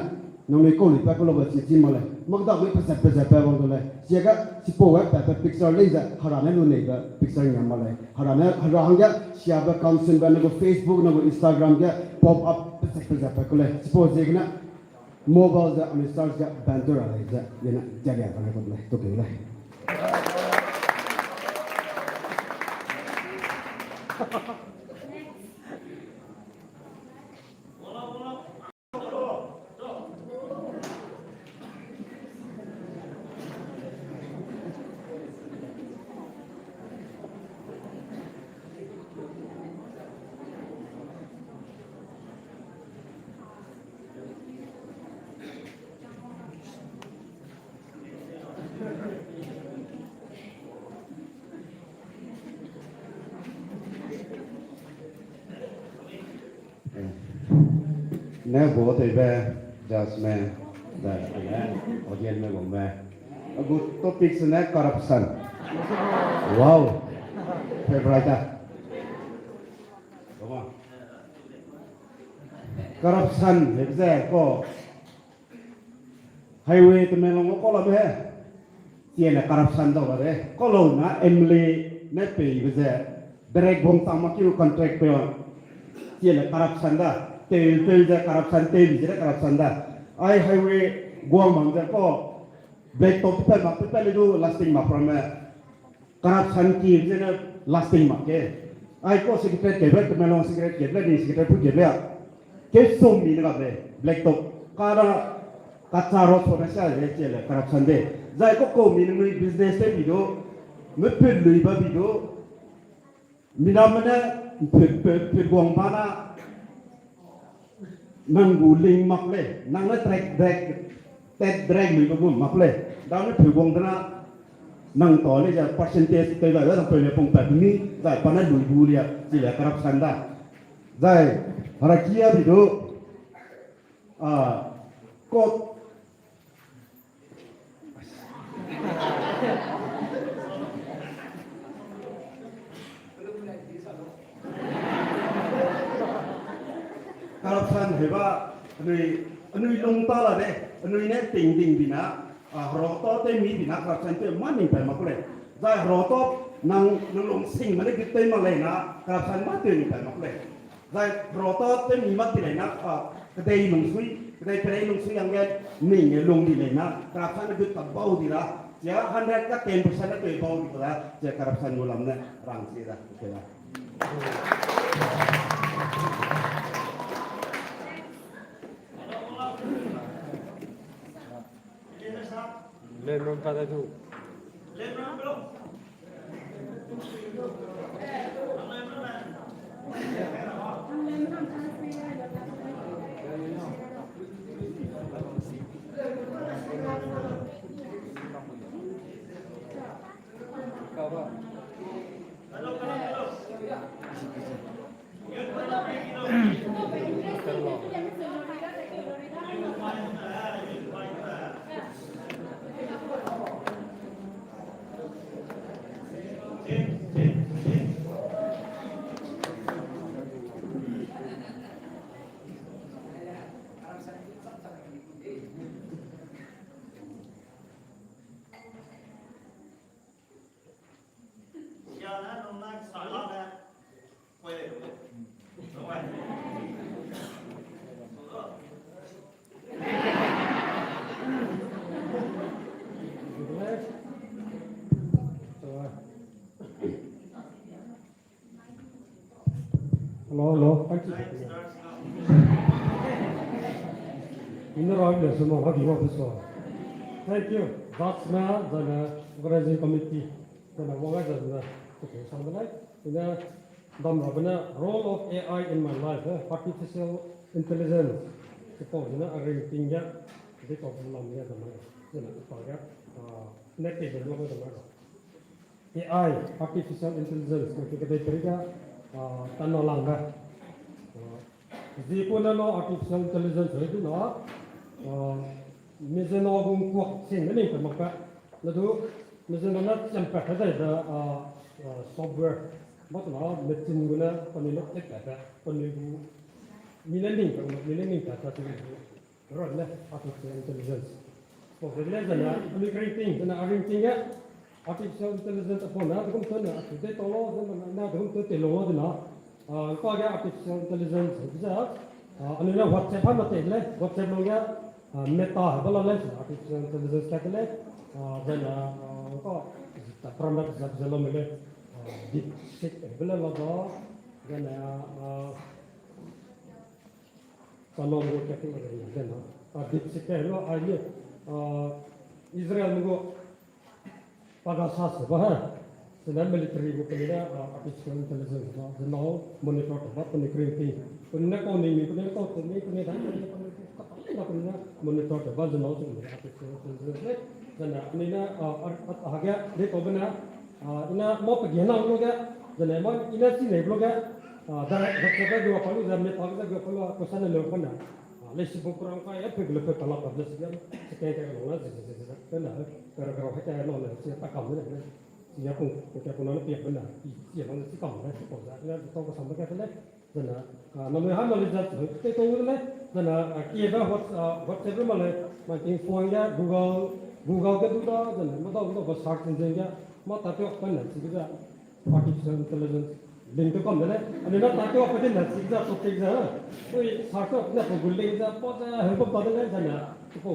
I: nong ni ko li pa ko lo ba si ma le mag da me pa pa bang le se ga si po wa pa picture le za hara na lu ne ga picture ngam ma le hara hang ja sia ba content ba na go Facebook na go Instagram ga pop up pa ko le si po je na mobile za ami start ga banter ala za yana jaga kana ko le to ke le nè bố thầy về Jasmine là audience में घूम रहे a good topic is corruption wow favorite đúng không corruption hiện giờ có highway tụi mình nó có làm gì tiền là corruption đâu vậy có lâu na Emily nè pay bây giờ direct bông tam mà kêu contract pay tiền là corruption đó tiền giờ corruption tiền gì đó corruption đó ai highway guang mang giờ có black top people itu lasting mà from corruption kia chứ nó lasting mà cái ai có secret cái vậy tụi mình secret cái vậy đi secret phụ cái vậy cái số mình là vậy black top cara kaca rot thôi sao vậy chứ là corruption đấy giờ có mình business đấy video mới phải lùi vào video mình làm phải guang mana nanggu ling makle nang le drag lùi vào guang makle đó nó phải guang đó nang to le giờ percentage tới vậy đó phải là phong cách ní giải pana lùi bu liền chỉ là corruption đó giải rachî video có corruption heba anui long ta la de anui ne ting bina roto te mi bina corruption te mani pa makle za roto nang long sing mane gite ma le na corruption ma te ni pa makle za roto te mi ma ti le na kedei long sui kedei long sui ang ge ni nge long di le na corruption ge ta bau di la ya 100 ka 10% na te bau di la je corruption ngulam ne rang si da ke la
A: lên luôn ta đây thủ
J: Hello. Thank you. That's now the organizing committee. The role of AI in my life, artificial intelligence. Suppose arranging the AI, artificial intelligence. Tanno langga zipuna no artificial intelligence itu no mizeno gung kuak sin ni ko maka ladu mizeno na champa kada da software but no machine guna panilo ekata panigu milending kata tu rod na artificial intelligence so the na creating na arranging artificial intelligence upon that cũng tới nữa thì to lo na cũng tới tiền lo đó coi cái artificial intelligence bây giờ anh nói WhatsApp mà tiền lấy WhatsApp luôn nhá meta ha bala le artificial intelligence ka le then ko ta program za zalo mele deep seek bala la da then salon go ka ke then deep seek lo ai Israel go pada sas bah sedang military go pelida artificial intelligence the now monitor ba pun create pun na ko ni pun ko ni dah pun monitor ba the now artificial intelligence dan ni na haga de ko bana ina mo pergi na lo ga dan mo ina si ne lo ga dah bakka go palu dan me palu go palu ko sana lo kana lesi kurang kaya pergi lepas talak pada sekian sekian lo lah kena gara-gara kita lo lah siapa kamu ni dia pun kita pun nak piak benar dia orang si kamu lah si kamu lah kita tahu sampai kita lah dan nama ham lah lihat kita tahu lah dan kita buat sebelum malah macam phone ya Google ke tu dah dan mana tahu search engine ya mau tapi apa nak sih kita artificial intelligence link tu kan mana ada nak tapi apa dia nak sih kita software kita कोई सार्थक अपने गुल्ले जा पता है हम पता नहीं जाना तो वो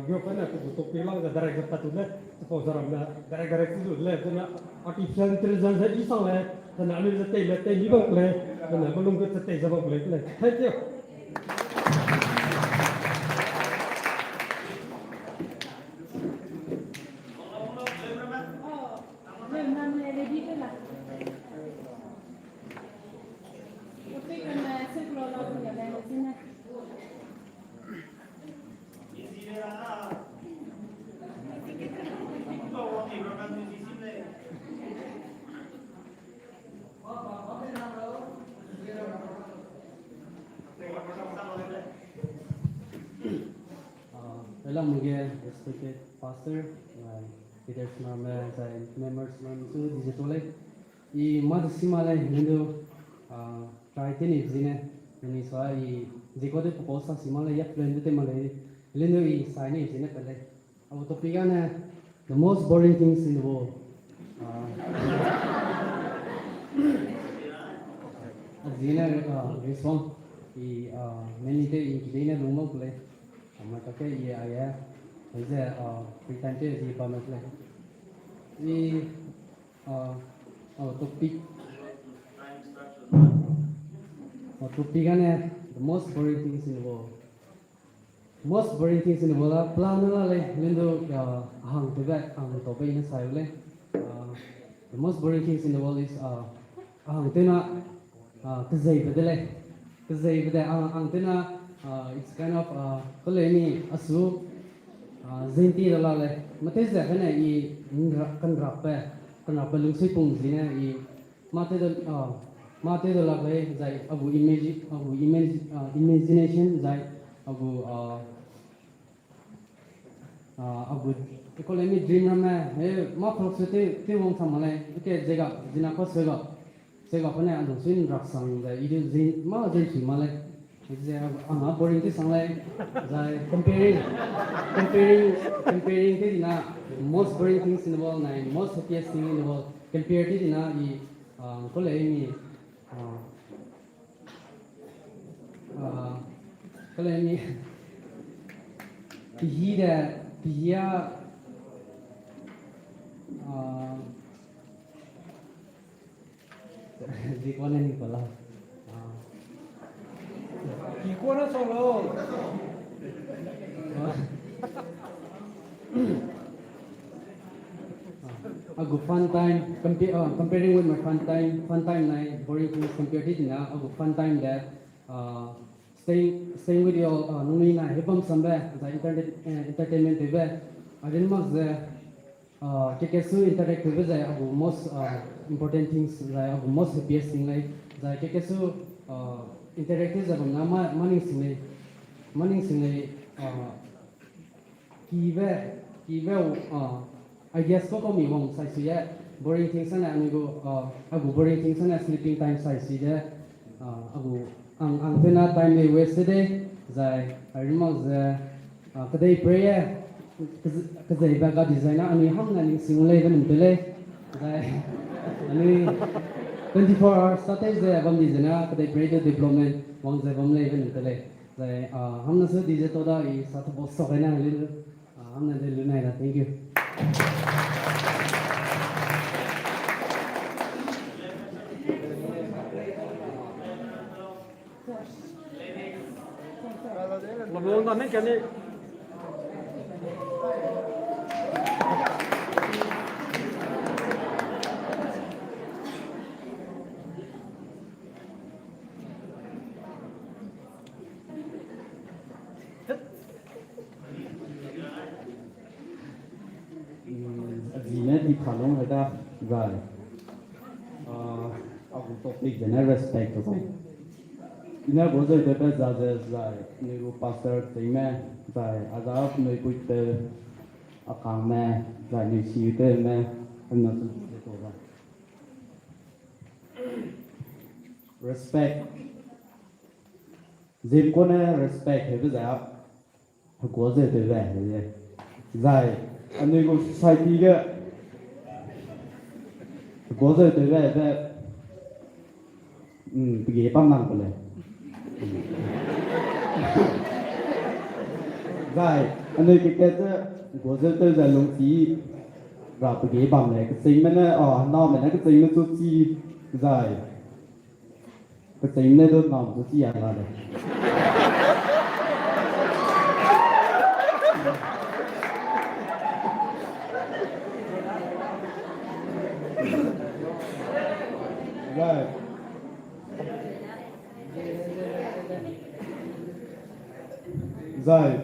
J: जो है ना तो पहला का डायरेक्ट पता तुले तो जरा ना डायरेक्ट तुले तो ना आर्टिफिशियल इंटेलिजेंस है इस समय तो ना अभी ते नहीं बंगले तो ना belum के ते जब बंगले thank you
K: Hello, respected pastor, leaders, members, digital. I madsimale hindu kaiten izine ini soal I jiko de proposal simale ya plan de male hindu I sign izine pele abu topic na the most boring things in the world azine response I many day in kidei na lumang pele amma ke ye aya is free time te ji Pame pele topic the most boring things in the world. Most boring things in the world. Plan la le lendo hang to back hang to be in side the most boring things in the world is hang to na kedei bedele kedei bede hang to na it's kind of koleni asu zinti la le mate za kana I kan rappe kenapa lu sih pun sini I mate do lag le zai abu imagination zai abu economy dream ramai ma prosete te wong samale ke jega jina ko sega pane adu sin raksang zai idu zin ma zai simale zai anga boring ti sangle zai comparing te dina most boring things in the world nine most happiest thing in the world compared to dina I koleni dia di kona ni pala
J: di kona solo
K: a good fun time comparing with my fun time night boring things compared to now a good fun time that staying with your ningnui na hipam sambe the entertainment tebe I didn't must the kekesu interactive the most important things the most happiest thing like the kekesu interactive the nama money sing keyibe I guess ko mi wong sai si ya boring things na amigo boring things na sleeping time sai si ya ang tena time they wasted zai I remember kedei prayer kedei baga designer ani ham na ning simulate kan tele zai ani 24 hours started the abam designer kedei prayer development wong zai bam le kan tele 在hamna su DJ toda I satu boss so kena lilu hamna de lunai da thank you
J: Ngomong tadi kan ni
D: Zeme di kalong ada gai. Aku topik jenar respect tu. Ina bozai dapat zai. Ni pastor Daime zai. Azab ni kuite akang me zai ni siute me. Ina tu itu lah. Respect. Zeme ko na respect है तो zai. Aku zai tu zai. Anh có society cái có rồi tới về ghế băm nặng của này rồi anh ấy cái có rồi tới giờ lông chí rồi ghế băm này cái tính mình nó mình cái tính nó chút chi rồi cái tính này tôi làm chút chi à là đấy Right. Right.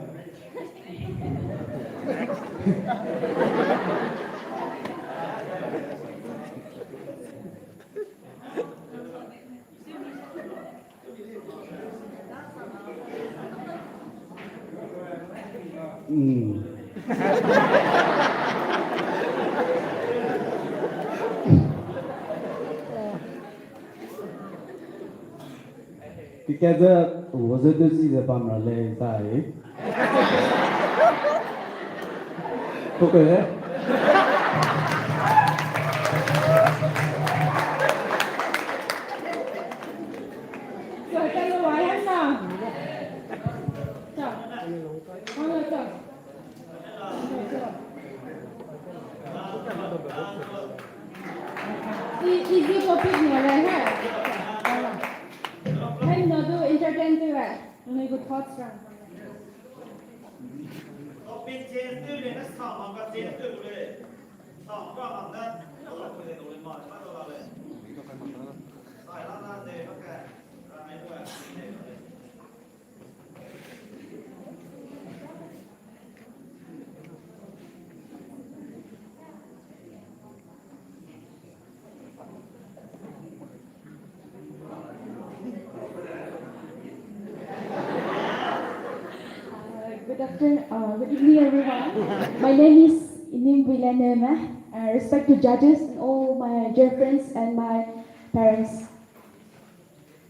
D: Cái đó我这都是在帮忙来在，OK。
B: Rồi tay nó quái hết nào. Chào. Con ơi chào. Easy topic này này ha. Hay nó do entertain tu vậy. Nó có thoughts ra.
L: Topic change tu ni nak sama kan change tu boleh. Sama kan anda kalau boleh boleh mana mana boleh. Saya lah nanti pakai. Ramai buat.
F: Good evening, everyone. My name is Naga. Respect to judges and all my dear friends and my parents.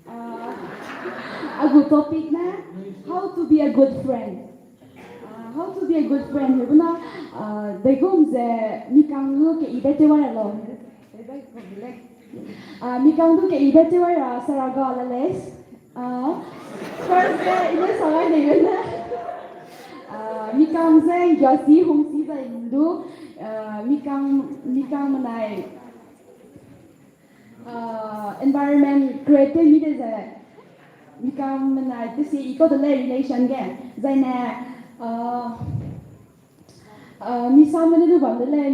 F: A good topic na how to be a good friend. How to be a good friend. Hebuna degom ze mikanglu ke ibete wala lo. Mikanglu ke ibete wala saraga lales. First ina sawa na. Mikang zeng jasi hongsi za Hindu mikang manai environment creative mi za mikang manai tisi iko the relation gen zaina misam mana tu bang le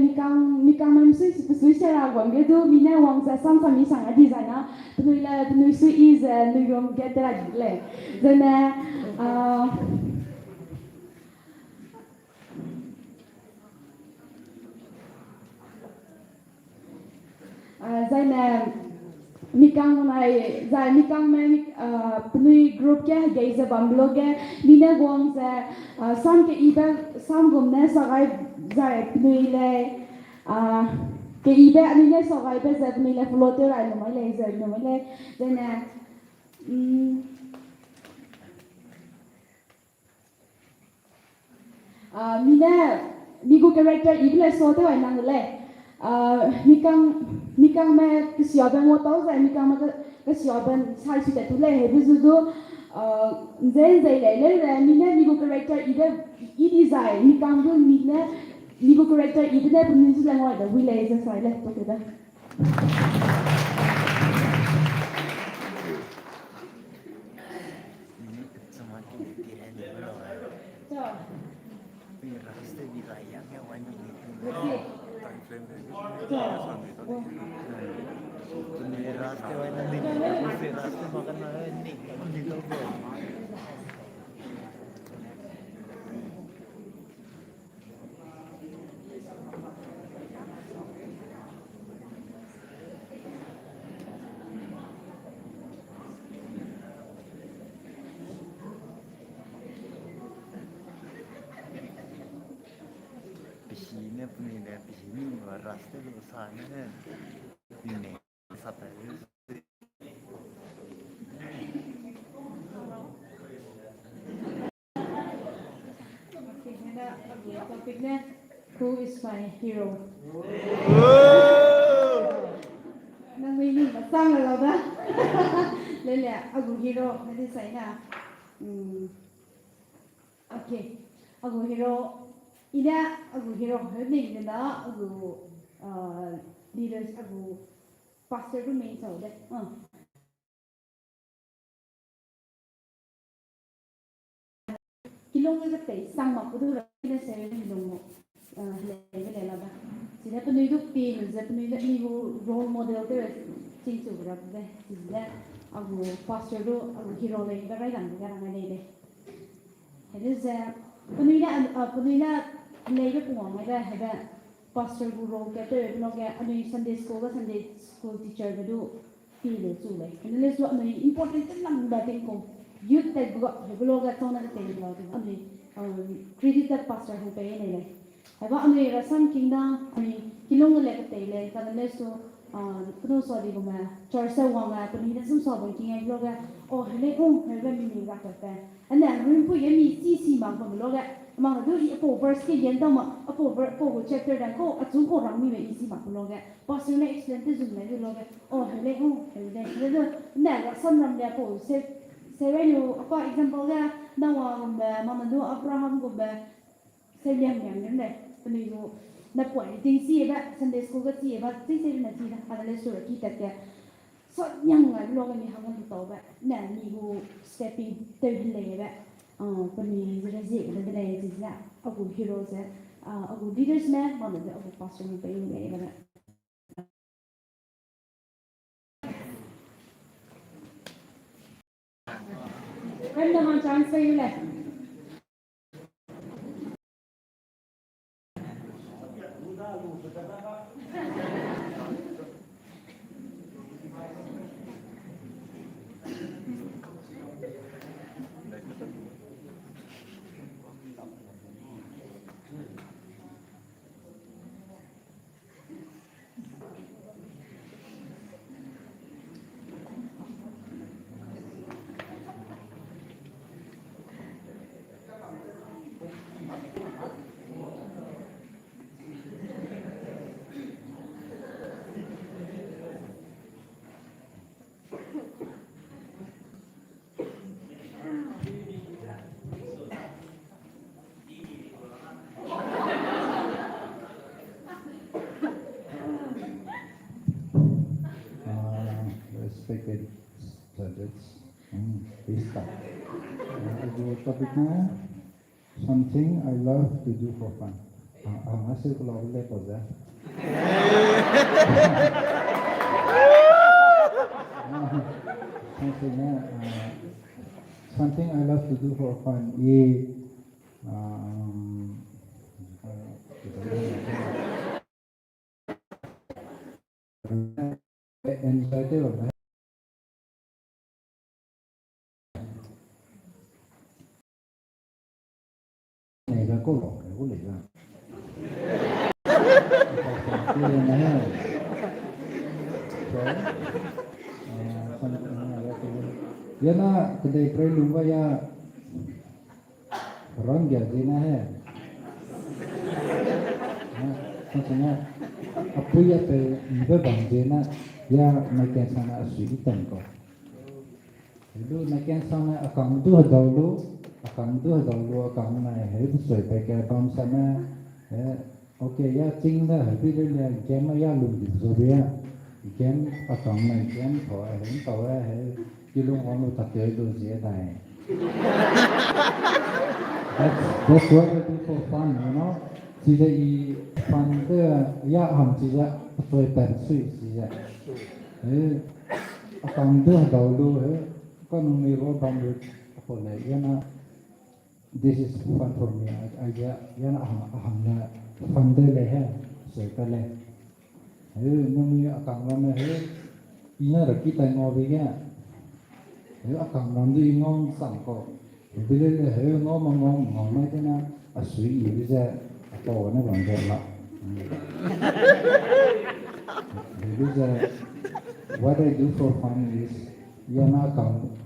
F: mikang mamsu sui sera bang gitu mina wang za sam mi sang adi zaina penui su is nuyom get la le zaina zaina mikang mai zai mikang mai pnui group ke geise bamblo ke mina gong za sam ke iba sam gomne sagai zai pnui le ke iba ani le sagai pe za pnui le floater ai no mai le zai no mai le zaina mina migu character ibla sote ai nang le mikang me kesiapan mo tau zai mikang me kesiapan sai sudah tu le hebu zudu
B: Then they later mina nigo character either desire ni kamdu mina nigo character either that means like what we lay the silent together. Who is my hero? Nang may ni masang la ba? Lele, aku hero nanti saya na. Okay, aku hero. Ida aku hero. Hari ni na aku leaders aku pastor tu main tahu deh. Kilong cái tay sang mặc itu lah kita saya ni dong lele lah dah. Jadi penuh itu pin, jadi penuh itu ni role model tu cincin berapa deh. Jadi aku pastor tu aku hero lagi berapa kan sekarang ni deh. Jadi saya penuh itu lagi pun ada pastor guru kata nak ada Sunday school teacher tu pilih tu leh. Jadi sebab ni important tu lang batin ko. Youth type belum kat sana kita ni lah. Kami credited pastor yang pay ni leh. Apa kami rasan kingdom kami kilong leh kita leh. Kerana so penuh sorry koma. Church wang ah penuh dah semua sabun kingay belum kat. Oh hele hele mini kat kita. Anda rumpu yang mi sisi mampu belum kat. Mang tu apa verse ke yang tahu apa chapter dan ko atu ko ramai me isi mampu belum kat. Pastor ni explain tu semua belum kat. Oh hele hele. Anda rasan ram dia apa saya lu apa example dia nawa gumba mama tu Abraham gumba saya yang ni penuh tu nak buat tingsi ba Sunday school ke si ba tingsi nanti dah ada lesson kita ke so yang ngai lo kami hangan tu tahu ba nah ni bu stepping terleh ba penuh rezeki ada leh sisa aku hero saya aku leaders man mana dia aku pastor ni pengen ni ba. When the man transfer you left.
H: Respected judges, please start. Topiknya something I love to do for fun. Masih kalau boleh pause. Something I love to do for fun. Anxiety or Naga ko lo ko le la. Ya na kedai perlu ya orang jadi है contohnya apa ya pe iba bangde na ya makin sana asli tengko
M: ดูในแกนซองอากาศดูดาวลูอากาศดูดาวลูอากาศไหนเฮ้ยสวยไปแกบอมสันนะโอเคยาจริงนะเฮ้ยพี่เรื่องแกมายาลุงดิบโซเบียแกมอากาศไหนแกมถอยเห็นตัวเฮ้ยยี่ลุงของเราตัดเยอะดูเสียดาย That's what I do for fun, you know. ที่จะอีฟันเพื่อยาหันที่จะช่วยแต่สุยที่จะอาการเดือดดาวลูก็นุ่มมีว่าบางทีคนเลยยัน this is fun for me อาจจะยันหันละฟันเดือดเลยฮะสวยกันเลยนุ่มมีอาการว่าเนี่ยอีน่ารักที่แต่งงานไปแก่อาการนั้นดูงงสั่งก็ไปเลยงงไม่ได้นะสวยอยู่ที่จะโตนะบางทีละbecause what I do for fun is yana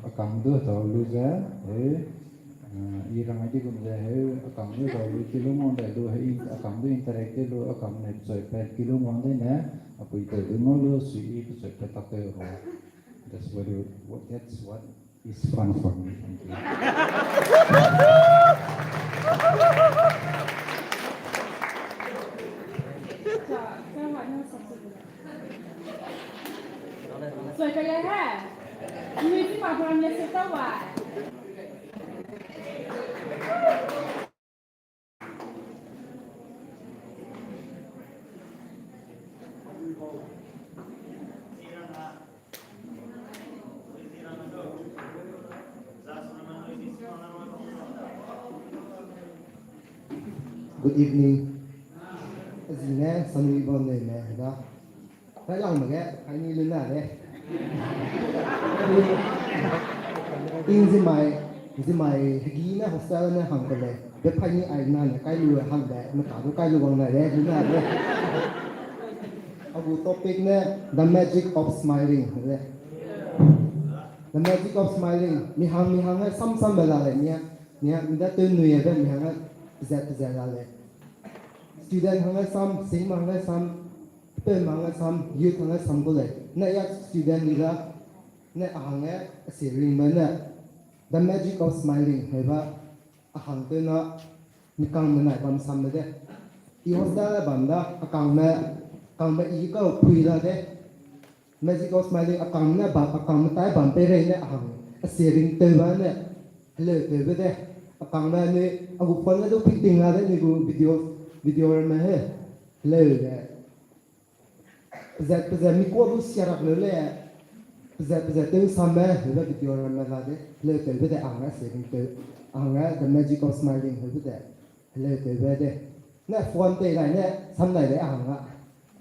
M: akam do to luza irang ati kum ja akam do to kilo mon da do akam do interact do akam ne choi pe kilo mon da na apoi to no lo si choi pe ta te ro that's what is fun for me. Thank you.
B: Rồi cái này ha, ngườiที่มาพร้อมเนี่ยจะต้องว่า
I: Good evening. Zeme sanui bonne ne da. Phải lòng mà cái anh như lên là đấy. In Zeme ghi na hostel na hàng cái này. Biết phải như ai na cái lừa hàng đấy, mà cả cái lừa bằng này đấy, đúng là đấy. Abu topic ne the magic of smiling đấy. The magic of smiling. Mi hang ấy sam bela đấy nha. Nha, mi đã tên người đấy mi hang ấy zet là đấy. Student hang ấy sam, sing hang ấy sam. Pame hang sam, youth hang sam ko le. Na ya student ni la, na hang series man na. The magic of smiling, hai ba? Hang te na mikang man nai bam sam de. I hostel la bam da, kang ma i ko pui la de. Magic of smiling akang na ba akang ma tai bam pe re na hang series te ba na. Hello te be de. Akang ma ni agu pon la do picting la de ni go video ma he. Hello de. Pezat mi ko bu siarak le pezat tu sama le video ma la de le te be de anga saving te anga the magic of smiling he de le te be de na phone te lai ne sam lai de anga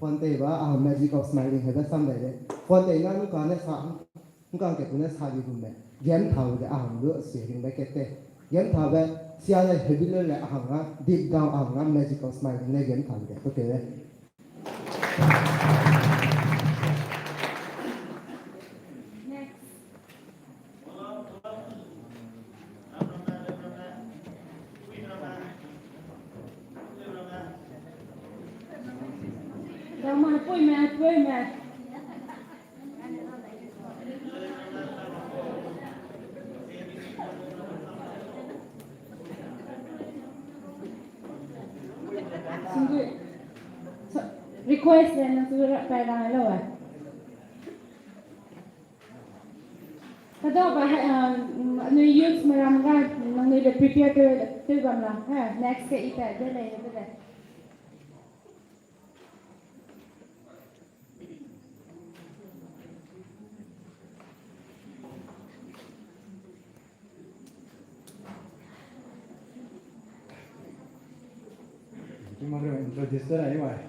I: phone te ba magic of smiling he de sam lai de phone te na nu ka ne sa nu ka ke ku ne sa di bu me yan thau de anga lo saving ba ke te yan thau ba sia le he bi le anga deep down anga magic of smiling ne yan thau de okay le
B: Pame. Request na surat pada hello Kata apa nu youth meramkan nu dah prepare tu gamlah next ke ita je le betul.
M: Cuma ada introduce lah ni wah.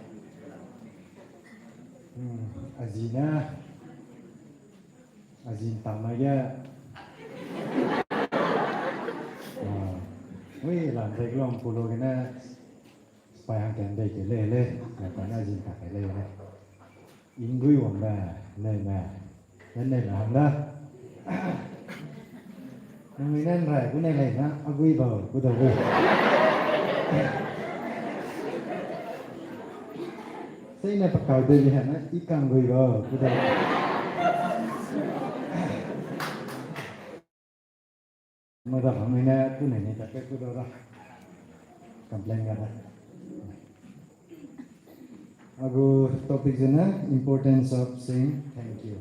M: Azin Pame ya. Wih, lantai kelam pulau kena supaya hanggan dek le, lepas azin tak le. Ningnui wong dah, le, dan le lah dah. Ningnui nan rai, ku le na, agui bau, ku dah bu. Saya nak pakai dulu ya, ikan gui bau, ku dah. mà ta không nghe cái này ta cái đó ra complain ra ago topic is na importance of saying thank you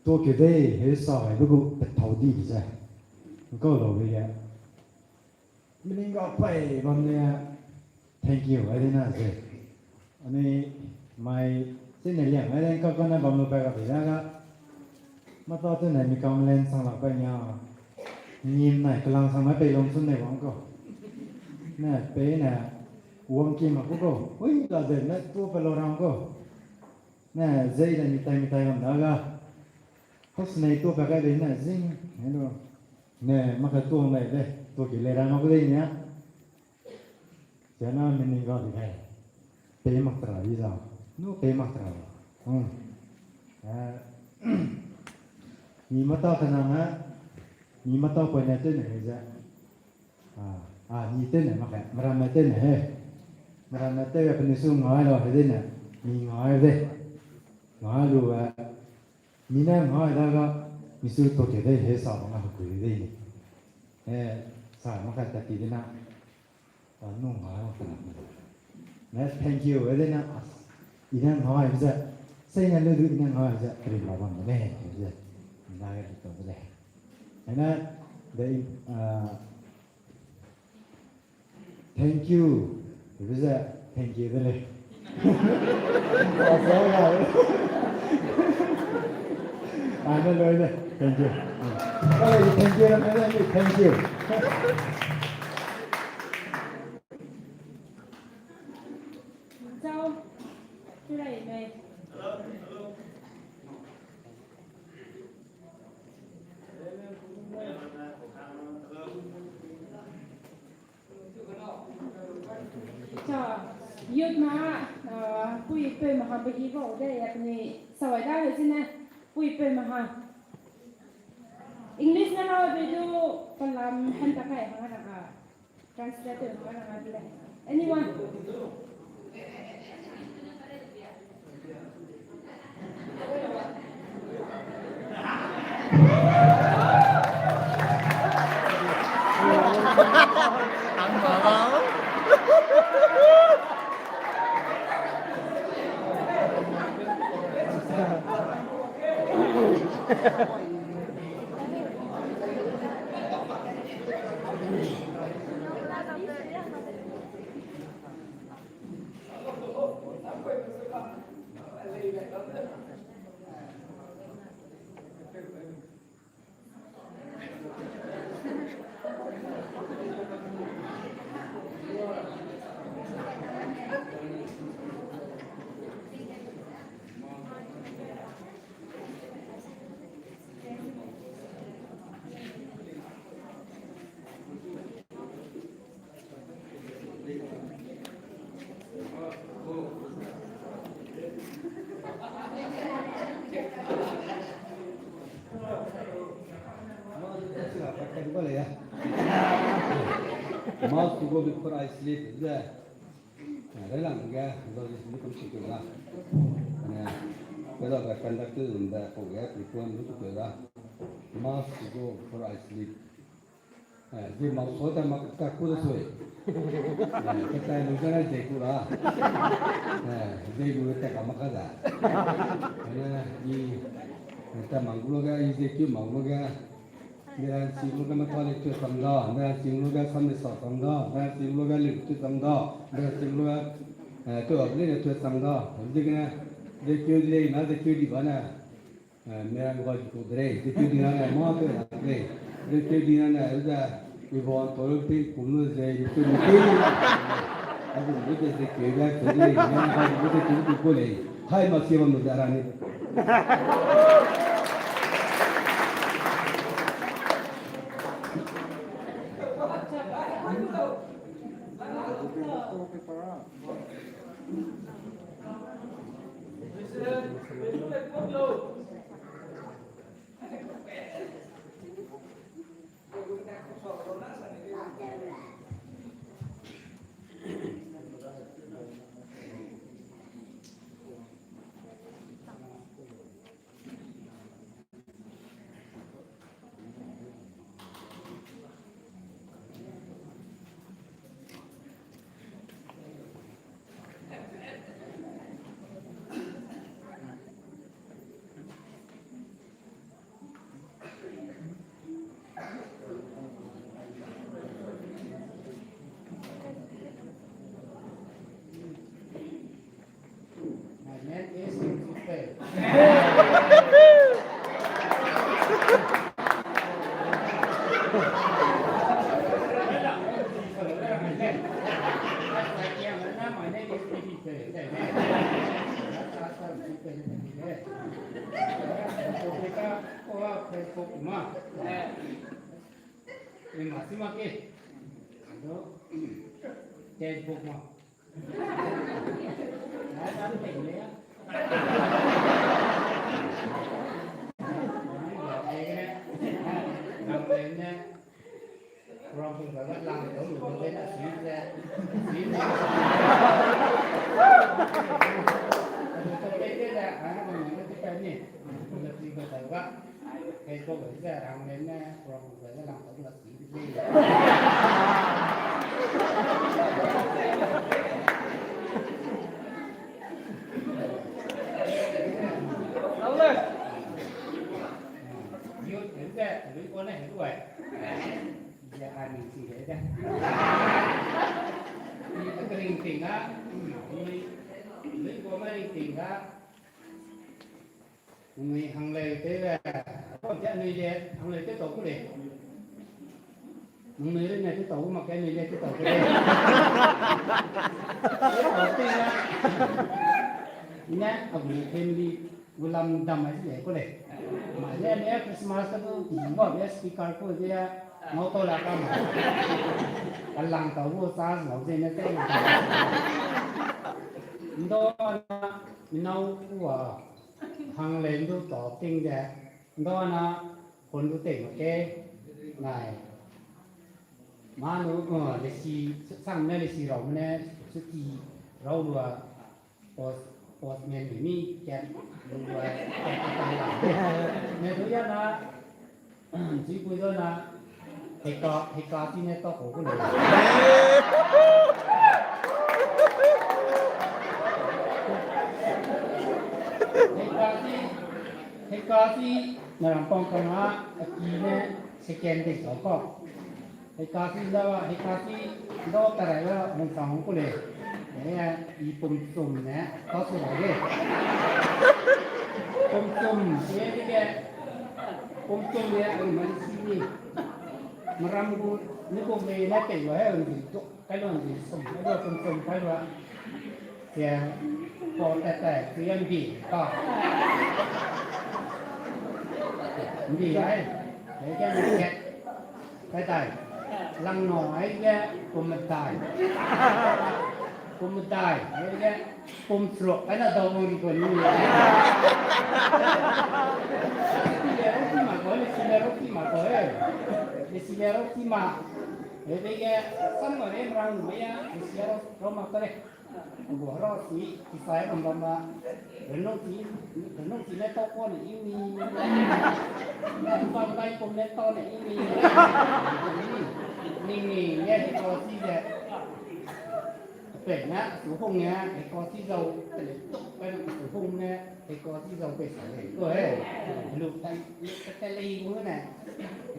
M: to kedei he sa hai bu thau di ja ko lo ve ya mình có phải bằng thank you ai đến nào rồi anh mai xin này liền ai đến có này bằng một bài cái gì đó mà tao tới này mình cầm lên sang lạc bài nhau nhìn này cái lăng sang mấy bài lông xuân này vẫn có nè bé nè uống kim mà cũng có ui là để nó tua phải lo răng có nè dây là mình tay làm đó cơ có này tua phải cái đấy nè zing thấy không nè mà cái tua này đây tua kiểu này ra nó cái gì nhá cho nên mình gọi thì này bé mặc trà đi ra nó bé mặc trà ni mà tao cái nào á ni mà tao quay này tên này ra ni tên này mà làm tên này hết mà làm tên là phần số ngói rồi thế này ni ngói đây ngói rồi ni này ngói đó có ni số tổ chức đây hết sao mà học cái đây sao mà cái tập đi nào nung ngói mà nè thank you vậy đấy nè ini ngói bây giờ saya nak lu ini ngói bây giờ terima kasih nè bây giờ Naga itu boleh. Karena dari thank you, bisa thank you boleh. Apa ya? Ada boleh thank you. Kalau thank you ada thank you.
B: Chào, chú này này. Youth mà bùi bùi mà hàng bùi vô đây là cái sao vậy đó là gì nè bùi bùi mà hàng English nó nói về do phần làm hành tác này hàng là translator hàng là gì đấy anyone
N: Mouse to go before I sleep there. Đấy là nghe rồi thì cũng chịu được ra. Nè, bây giờ phải conductor in the for get before you to do that. Mouse to go before I sleep. Vì mouse số ta mặc cả cú rồi. Cái tay nó ra để cú ra. Đây vừa tay cả mặc cả ra. Nè, đi ta mang cú ra, đi kêu mang ra. Nên chim lúc mà con đi sắm đó, nên chim lúc mà con đi sắm đó, nên chim lúc mà đi sắm đó, nên chim lúc mà tôi ở đây đi sắm đó, vậy cái này, để kêu đi này, để kêu đi vào này, nên gọi cô đây, để kêu đi này, mua cái này đây, để kêu đi này, bây giờ đi vào tôi đi cùng nó dễ, đi kêu đi, anh cũng biết để kêu ra cái gì, nên gọi biết kêu đi cô này, hai mà xem một giờ này.
O: kita oh Facebook mah ini masih makin ada Facebook mah ada pengen ya namanya orang pun agak lang itu lebih nak sih cái cô gái ra làm đến còn phải làm tổng là gì đâu lên nhiều đến ra lưỡi con này hết rồi giờ ai mình chỉ để ra đi cái linh tình á lưỡi con này linh tình á người hàng lề thế là con trẻ người đẹp hàng lề cái tổ của đẹp người lên này cái tổ mà cái người đẹp cái tổ cái đẹp cái tổ tiên á nhá ở vùng thêm đi vừa làm đầm ấy để có đẹp mà lên này Christmas cái chỉ có cái speaker của cái nó to là cái mà cái làng tổ của sa nó trên nó cái đó mình nấu của hàng lên du tỏ kinh ra đó làคนรู้เต็มแก่ไงมาลูกเลสีสั่งแม่เลสีเราเนี่ยสุกี้เราดูว่าพอเงินมีแก่ดูว่าแก่ต่างหากเนี่ยทุกอย่างนะจีบุยด้วยนะเฮกาที่เนี่ยต้องโหกันเลยเฮกาที่ในลำปองกันว่ากีเนี่ยสแกนติดสองก็เฮกาที่แล้วเฮกาที่ดอกอะไรแล้วมันสองก็เลยเนี่ยอีปุ่มสุ่มเนี่ยก็สวยเลยปุ่มสุ่มเนี่ยที่แกปุ่มสุ่มเนี่ยมันสิ่งนี้มันรำกูนี่ปุ่มเลยเนี่ยติดไว้ให้มันดีจุกใครโดนดีสุ่มไม่โดนปุ่มสุ่มใครว่าเสียพอแต่เสียงดีก็gì đấy để cái này kẹt cái tài lăng nói cái cùng một tài để cái cùng sụp cái là đầu người của người thì mà có thì mà có thì mà để cái xong rồi em rằng mấy rồi mà cái của nó thì phải làm mà nó chỉ lấy to con này yêu con tay cùng lấy to này yêu ningnui nghe thì có gì vậy phải nhá số không nhá thì có gì dầu để tụng cái số không nhá thì có gì dầu phải phải rồi lục cái ly cũng thế này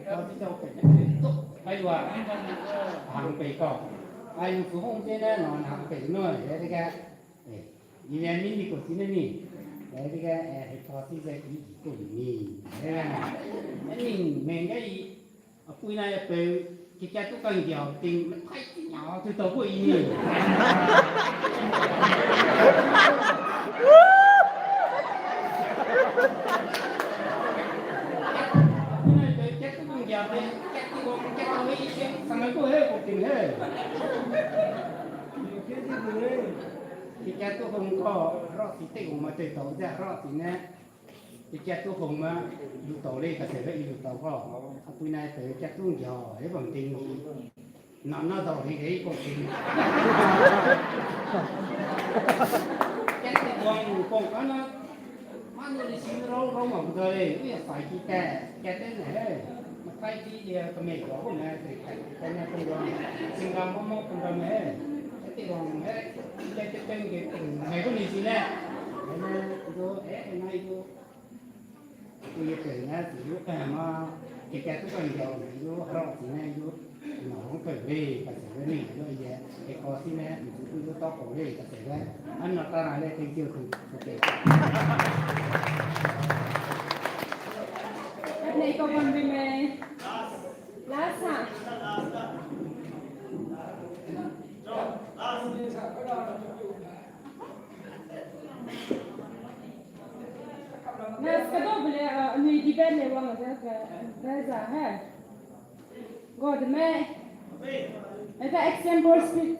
O: có gì dầu phải tụng hay là hàng phải cỏ ai số không thế này nó hàng phải nữa để cái như vậy mình có gì này đấy cái có gì vậy ý của mình đấy là mình cái quy này về cái tôi cần nhiều tiền thấy nhỏ tôi tổ của ý thì cha tôi không có rót thì tiêu mà từ tổ ra rót thì nè thì cha tôi không mà dù tổ lên cả thể vậy dù tổ có tôi này tới cha tôi giò để bằng tiền nó tổ thì đấy còn tiền cha tôi còn có nó mà nó đi xin rau mà bây giờ đây phải chi cha thế này mà phải chi thì cái mẹ có không này thì cái này không có sinh ra không có mẹ thì còn cái cái ngày có gì gì nè nên vô cái này vô bây giờ này thì vô cái mà cái tôi còn giàu này vô rau thì này vô nó không phải về phải cái này rồi giờ cái có gì nè mình vô to cổ về cái này anh nó ta lại cái kiểu không ok
F: cái này có còn gì mẹ Lazar
B: Nas kadobele ni dibele wanga ka Lazar ha. God me. Eta Extempore Speech.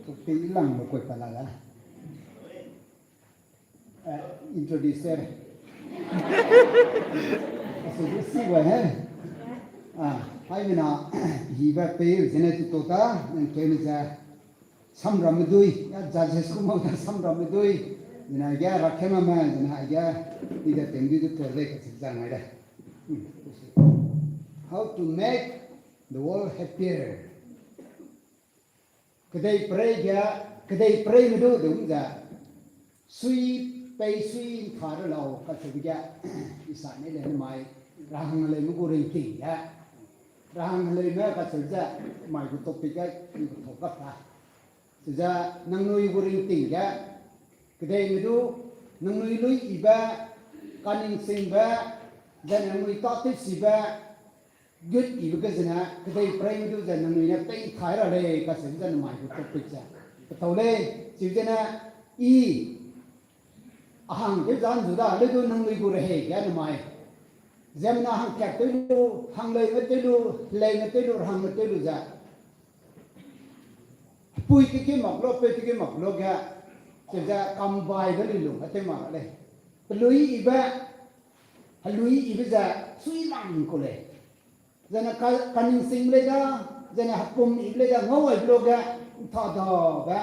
P: Tukti ilang mo koy palala. Introducer. So this way, hai bina hiba pe jene tu tota nang kemi ja samramdui ya judges ko mo samramdui na ya rakhema ma na ya ida tengi tu tole ka sijang ai da. How to make the world happier. Kedei pray me do de ja sui pe sui thar lo ka sibya isa ne le mai rahang le mu ko ring ti ya rahang le na ka sija mai ko topic ga ni ko thok ka sija ningnui ko ring ti ya kedei me do ningnui lui iba kaning sing ba dan ningnui ta ti siba good iba ka jana kedei pray me do jan ningnui na pe thai ra le ka sija mai ko topic ja to le sijana I ahang ke jan juda le do ningnui ko rehe ya mai Zeme hang kat tu hang lei ngat tu lei ngat tu hang ngat tu ja pui ke mak lo pe ke mak lo ga ja kam bai ga lu ate ma le lui iba lui iba ja sui lang ko le jana kaning sing le da jana hapum ible da ngau ai lo ga tha da ba